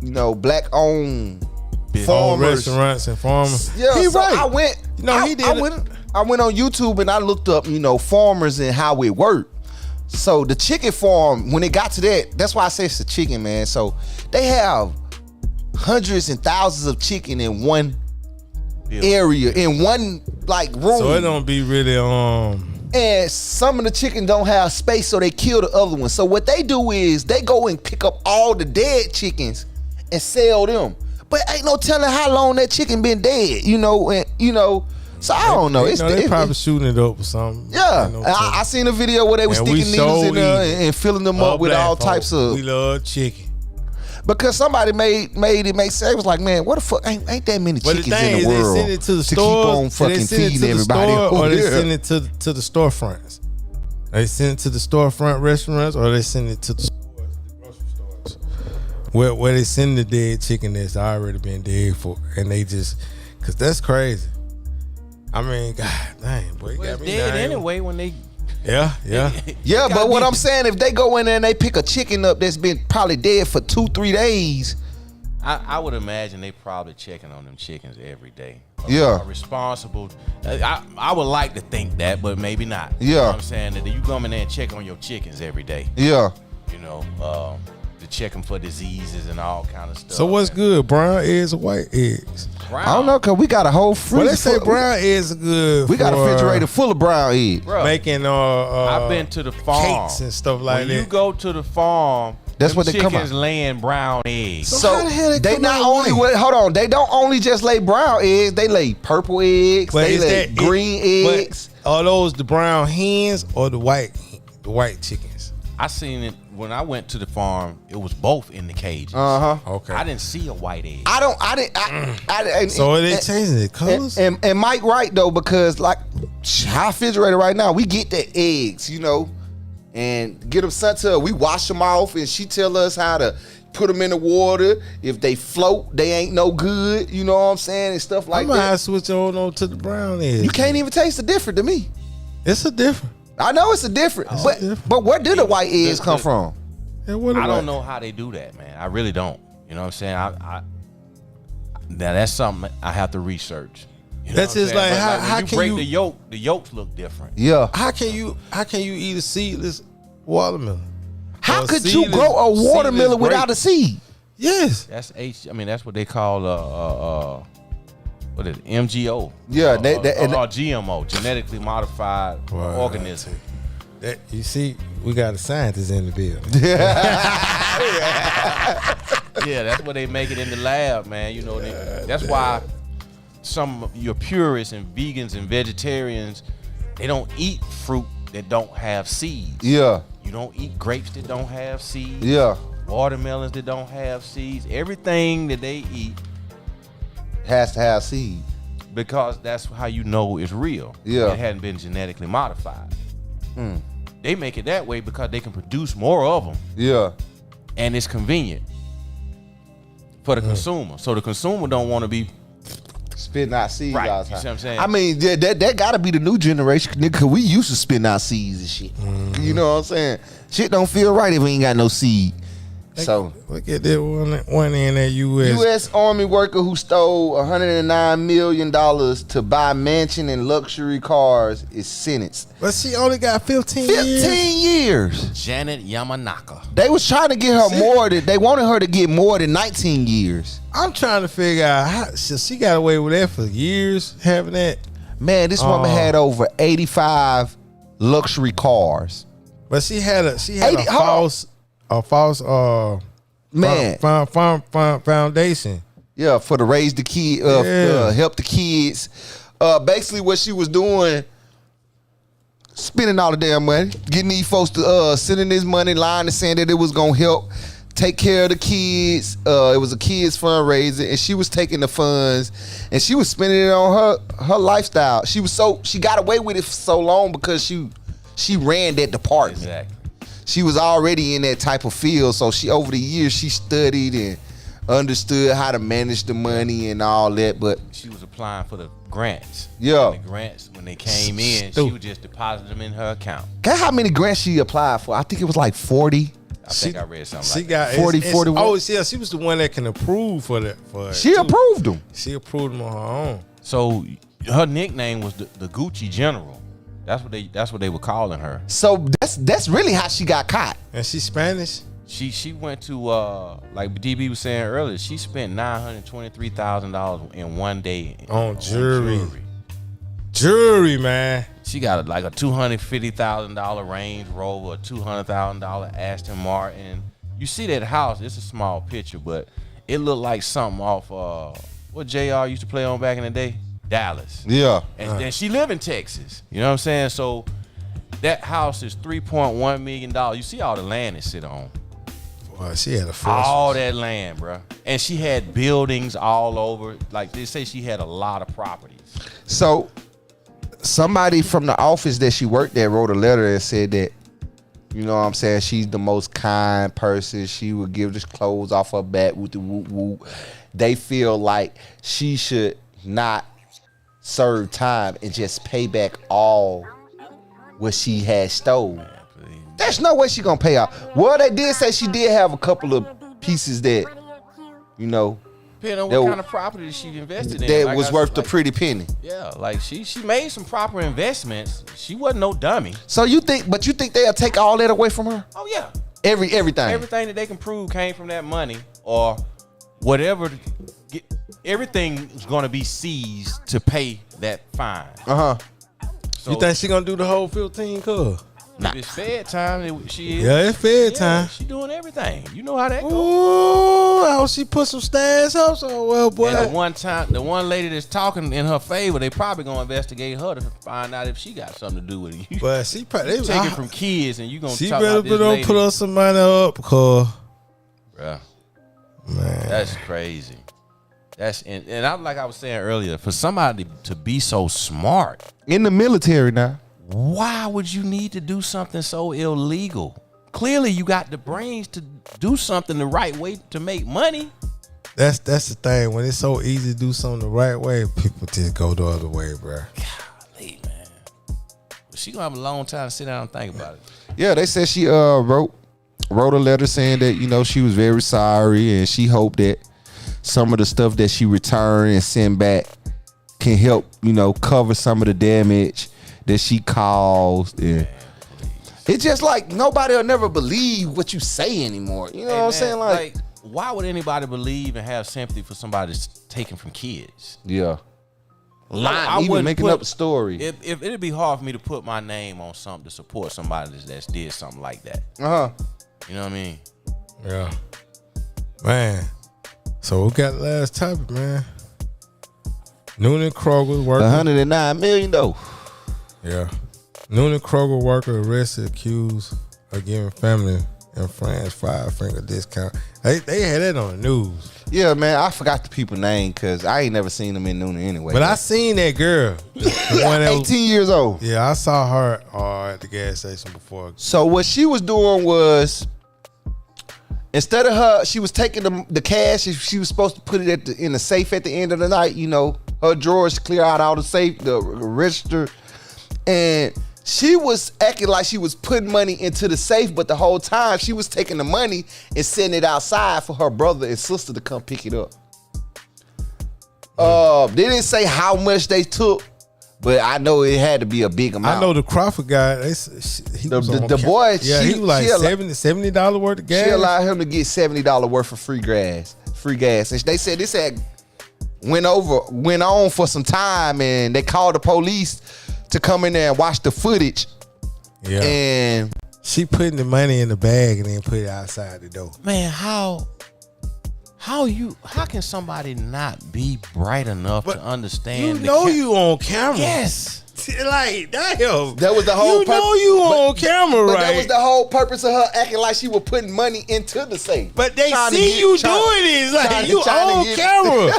Black-owned farmers, restaurants and farmers. Yeah, he right. I went. I went on YouTube and I looked up, farmers and how it worked. So the chicken farm, when it got to that, that's why I say it's the chicken, man. So they have hundreds and thousands of chicken in one area, in one room. So it don't be really And And some of the chickens don't have space, so they kill the other ones. So what they do is they go and pick up all the dead chickens and sell them. But ain't no telling how long that chicken been dead, you know, and you know. So I don't know. They probably shooting it up or something. Yeah, I seen a video where they were sticking needles in there and filling them up with all types of. We love chicken. Because somebody made it make sense. It was like, man, what the fuck? Ain't that many chickens in the world they send it to the keep stores, on fucking feeding everybody? Or they send it to the storefronts. They send it to the storefront restaurants, or they send it to the stores, the grocery stores, where they send the dead chicken that's already been dead for, and they just, cause that's crazy. I mean, God dang, boy, you got me dead dying. anyway when they. Yeah. Yeah, but what I'm saying, if they go in there and they pick a chicken up that's been probably dead for 2-3 days. I would imagine they probably checking on them chickens every day. Yeah. Responsible. I would like to think that, but maybe not. Yeah. You know what I'm saying? That you come in there and check on your chickens every day. Yeah. You know, to check them for diseases and all kind of stuff. So what's good, brown eggs or white eggs? Brown. I don't know, cause we got a whole freezer. Well, let's say brown eggs are good. We got a refrigerator full of brown eggs. Bruh, making I've been to the farm. cakes and stuff like when that. you go to the farm, That's them what they come chickens out. laying brown eggs. So how the hell they come not out only white? hold on, they don't only just lay brown eggs, they lay purple eggs, But they is lay that green but eggs. Are those the brown hens or the white chickens? I seen it when I went to the farm. It was both in the cages. Okay. I didn't see a white egg. So are they changing the colors? And Mike right though, because like our refrigerator right now, we get the eggs, you know, and get them sent to her. We wash them off, and she tell us how to put them in the water. If they float, they ain't no good. You know what I'm saying, and stuff like I might that. switch on to the brown eggs. You can't even taste the difference to me. It's a different. I know it's a different, but where did the white eggs come from? Yeah, what I about- don't know how they do that, man. I really don't. You know what I'm saying? I now that's something I have to research. You know That's what I'm just saying? like, But how when you can break you- the yolk? The yolks look different. Yeah. How can you eat a seedless watermelon? How Or could you seedless- grow a seedless watermelon without a grape? seed? Yes. That's I mean, that's what they call what is it? MGO? Yeah, or GMO, genetically modified Wow. organism. That, you see, we got a scientist in the building. Yeah, that's what they make it in the lab, man. You know, that's why some of your purists and vegans and vegetarians, they don't eat fruit that don't have seeds. Yeah. You don't eat grapes that don't have seeds. Yeah. Watermelons that don't have seeds. Everything that they eat, Has to have seed. because that's how you know it's real. Yeah. It hadn't been genetically modified. They make it that way because they can produce more of them, Yeah. and it's convenient for the consumer. So the consumer don't want to be Spitting out seeds Right, all the you time. see what I'm saying? I mean, that gotta be the new generation, nigga, cause we used to spitting out seeds and shit. You know what I'm saying? Shit don't feel right if we ain't got no seed. So Look at that one in that U.S. U.S Army worker who stole $109 million to buy mansion and luxury cars is sentenced. But she only got 15 years. 15 years. Janet Yamanaka. They was trying to get her they wanted her to get more than 19 years. I'm trying to figure out how she got away with that for years, having that. Man, this woman had over 85 luxury cars. But she had a 80 false Man. foundation. Yeah, for to raise the kid, help the kids. Basically, what she was doing, spending all the damn money, getting these folks to sending this money, lying and saying that it was gonna help take care of the kids. It was a kids fundraiser, and she was taking the funds and she was spending it on her lifestyle. She got away with it for so long because she ran that department. Exactly. She was already in that type of field, so she over the years she studied and understood how to manage the money and all that. But She was applying for the grants. Yeah. And the grants, when they came in, she Stupid. would just deposit them in her account. guess how many grants she applied for? I think it was like 40. I think I read something She like that. got 40, 41. Oh, yeah, she was the one that can approve for that. For She too. approved them. She approved them on her own. So her nickname was the Gucci General. That's what they were calling her. So that's really how she got caught. And she's Spanish. She went to like DB was saying earlier. She spent $923,000 in one day On jewelry. Jewelry, man. She got like a $250,000 Range Rover, a $200,000 Aston Martin. You see that house? It's a small picture, but it looked like something off what JR used to play on back in the day, Dallas. Yeah. And then she live in Texas. You know what I'm saying? So that house is $3.1 million. You see all the land it sit on. Boy, she had a first. All that land, bro. And she had buildings all over. Like they say, she had a lot of properties. So somebody from the office that she worked at wrote a letter and said that, you know what I'm saying, she's the most kind person. She would give the clothes off her back with the whoop whoop. They feel like she should not serve time and just pay back all what she had stole. There's no way she gonna pay out. Well, they did say she did have a couple of pieces that, you know, Depending on what kind of property she invested in. that Like was worth a pretty penny. Yeah, like she made some proper investments. She wasn't no dummy. So you think they'll take all that away from her? Oh yeah. Everything. Everything that they can prove came from that money or whatever. Everything is going to be seized to pay that fine. Uh-huh. So You think she gonna do the whole 15, cuz? if it's Fed time, she is. Yeah, it's Fed time. She doing everything. You know how that goes. Ooh, how she put some stats up so well, boy. And the one lady that's talking in her favor, they probably gonna investigate her to find out if she got something to do with it. You But she probably take it from kids, and you gonna she talk better about this lady. put up some money up, cuz. Bruh, Man. that's crazy. And I'm like I was saying earlier, for somebody to be so smart, In the military now. why would you need to do something so illegal? Clearly, you got the brains to do something the right way to make money. That's the thing. When it's so easy to do something the right way, people just go the other way, bro. Golly, man. She gonna have a long time to sit down and think about it. Yeah, they said she wrote a letter saying that, you know, she was very sorry and she hoped that some of the stuff that she returned and sent back can help, you know, cover some of the damage that she caused. And it's just like nobody will never believe what you say anymore. You know what I'm saying? Like, why would anybody believe and have sympathy for somebody that's taken from kids? yeah. I Lying, even wouldn't making put- up a story. If it'd be hard for me to put my name on something to support somebody that's did something like that. Uh-huh. You know what I mean? Yeah. Man. So we got the last topic, man. Noonan Kroger worker. $109 million though. Yeah. Noonan Kroger worker arrested, accused of giving family and friends 5-finger discount. They had that on the news. Yeah, man, I forgot the people's name because I ain't never seen them in Noonan anyway. But I seen that girl. The one that was, 18 years old. yeah, I saw her at the gas station before. So what she was doing was, instead of her, she was taking the cash. She was supposed to put it in the safe at the end of the night. You know, her drawers clear out all the safe, the register, and she was acting like she was putting money into the safe, but the whole time she was taking the money and setting it outside for her brother and sister to come pick it up. They didn't say how much they took, but I know it had to be a big amount. I know the Crawford guy. He was on the boy, yeah, he was like $70 worth of gas. She allowed him to get $70 worth of free gas. And they said this had went on for some time, and they called the police to come in there and watch the footage. Yeah. And She putting the money in the bag and then put it outside the door. Man, how can somebody not be bright enough to understand? You know you on camera. Yes. Like, damn. that was the whole You know you on camera, but right? that was the whole purpose of her acting like she was putting money into the safe. But they Trying to see get- you trying- doing this. Like, trying to- you trying to on get- camera.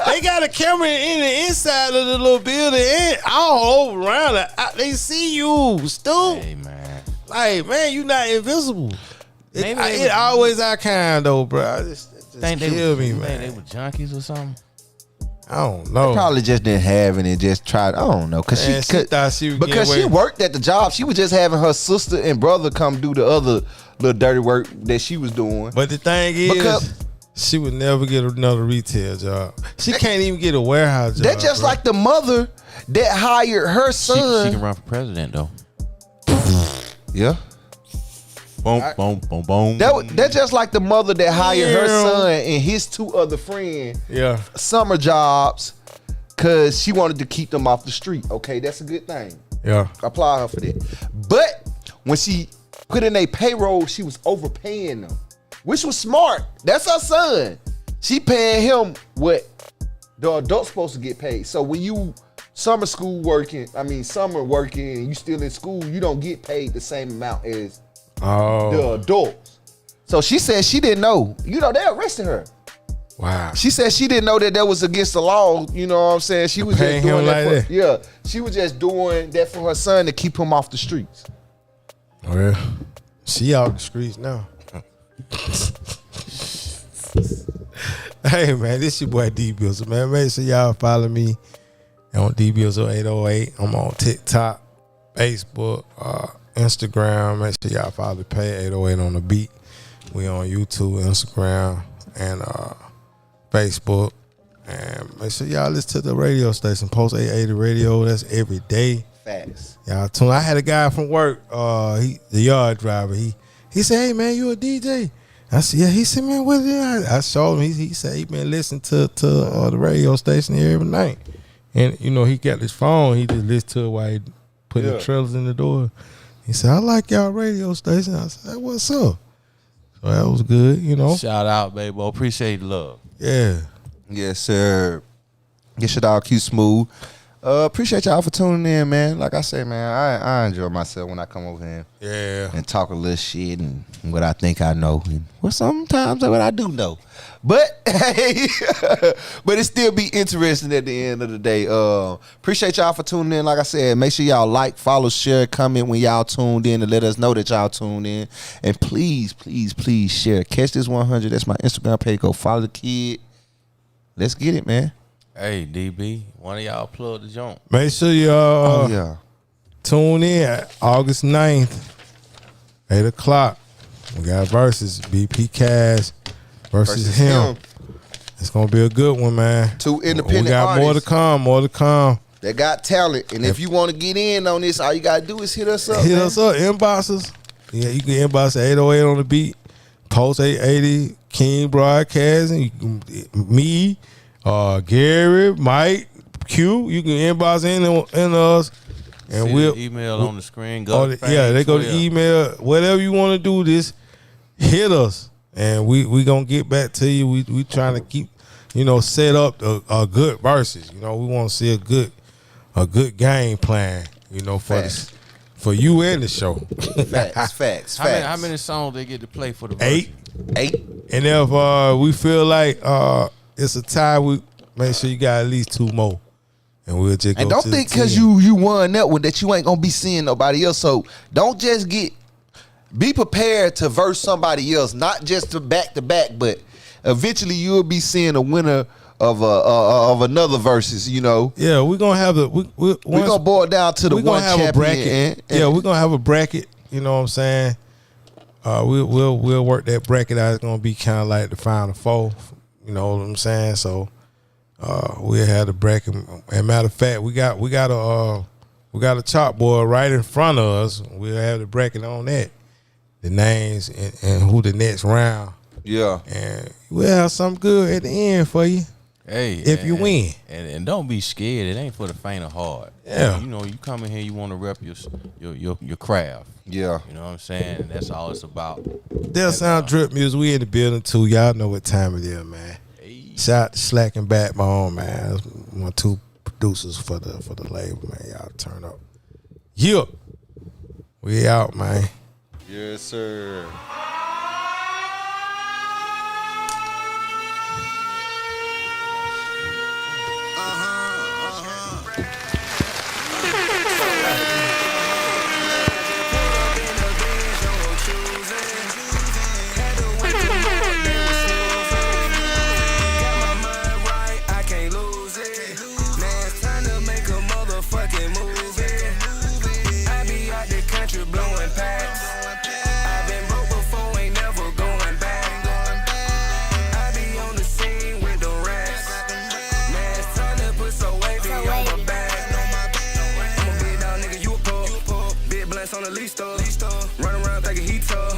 They got a camera in the inside of the little building and all over around it. They see you, stupid. Hey man. Like, man, you not invisible. Maybe they It was- always our kind, though, bro. It just Think they kill me, think man. they were junkies or something. I don't know. Probably just didn't have it and just tried. I don't know, cause Man, she she thought she was getting because away. she worked at the job. She was just having her sister and brother come do the other little dirty work that she was doing. But the thing is, Because- she would never get another retail job. She can't even get a warehouse job. That's just bro. like the mother that hired her She son. can run for president though. Yeah. Boom, boom, boom, boom. That's just like the mother that hired her Yeah. son and his two other friends Yeah. summer jobs because she wanted to keep them off the street. Okay, that's a good thing. Yeah. I applaud her for that. But when she put in a payroll, she was overpaying them, which was smart. That's her son. She paying him what the adult's supposed to get paid. So when you summer working, you still in school, you don't get paid the same amount as the adults. So she said she didn't know. You know, they arrested her. Wow. She said she didn't know that was against the law. You know what I'm saying? She was just doing that for, yeah. She was just doing that for her son to keep him off the streets. Oh yeah. She out the streets now. Hey man, this your boy D Bizzle, man. Make sure y'all follow me on D Bizzle 808. I'm on TikTok, Facebook, Instagram. Make sure y'all follow the page 808 on the beat. We on YouTube, Instagram, and Facebook. And make sure y'all listen to the radio station, Post 880 Radio. That's every day. Facts. Y'all tune. I had a guy from work, the yard driver. He said, "Hey man, you a DJ?" I said, "Yeah." He said, "Man, what is it?" I showed him. He said he been listening to the radio station here every night, and you know he got his phone. He just listened to it while he put the trailers in the door. He said, "I like y'all radio station." I said, "Hey, what's up?" So that was good, you know. Shout out, baby. Appreciate the love. Yeah. Yes, sir. Get your dog Q Smooth. Appreciate y'all for tuning in, man. Like I say, man, I enjoy myself when I come over here and talk a little shit and what I think I know. And well, sometimes what I do know. But hey, but it still be interesting at the end of the day. Appreciate y'all for tuning in. Like I said, make sure y'all like, follow, share, comment when y'all tuned in, and let us know that y'all tuned in. And please, please, please share. Catch This 100. That's my Instagram page. Go follow the kid. Let's get it, man. Hey, DB, one of y'all plug the joint. Make sure y'all tune in August 9th, 8 o'clock. We got versus BP Cash versus him. It's going to be a good one, man. Two independent We got artists. more to come. They got talent. And if you want to get in on this, all you got to do is hit us up, Hit man. us up, inbox us. Yeah, you can inbox at 808 on the beat, Post 880, King Broadcasting, me, Gary, Mike, Q. You can inbox in us, and See we'll the email on the screen. they go to email. Whatever you want to do, this hit us, and we gonna get back to you. We trying to keep, set up a good versus. We want to see a good game plan. For you and the show. Facts. How many songs they get to play for the versus? 8. And if we feel like it's a tie, we make sure you got at least 2 more, and we'll just go. And don't to think the because 10. you won that one that you ain't gonna be seeing nobody else. So don't just be prepared to verse somebody else, not just to back, but eventually you'll be seeing a winner of another versus. Yeah, we're gonna have we're gonna boil down to the we're one gonna have a champion. bracket. Yeah, we're gonna have a bracket. You know what I'm saying? We'll work that bracket out. It's gonna be kind of like the Final Four. You know what I'm saying? So we'll have the bracket. And matter of fact, we got a chalkboard right in front of us. We'll have the bracket on that, the names and who the next round. Yeah, and we'll have something good at the end for you. Hey, if you win, and don't be scared. It ain't for the faint of heart. Yeah, you come in here, you want to rep your craft. Yeah, you know what I'm saying. And that's all it's about. Del Sound Drip Music. We in the building too. Y'all know what time it is, man. Hey. Shout out to Slack and Backbone, man. That's 1-2 producers for the label, man. Y'all turn up. Yeah, we out, man. Yes, sir. On the least, run around thinking he tough.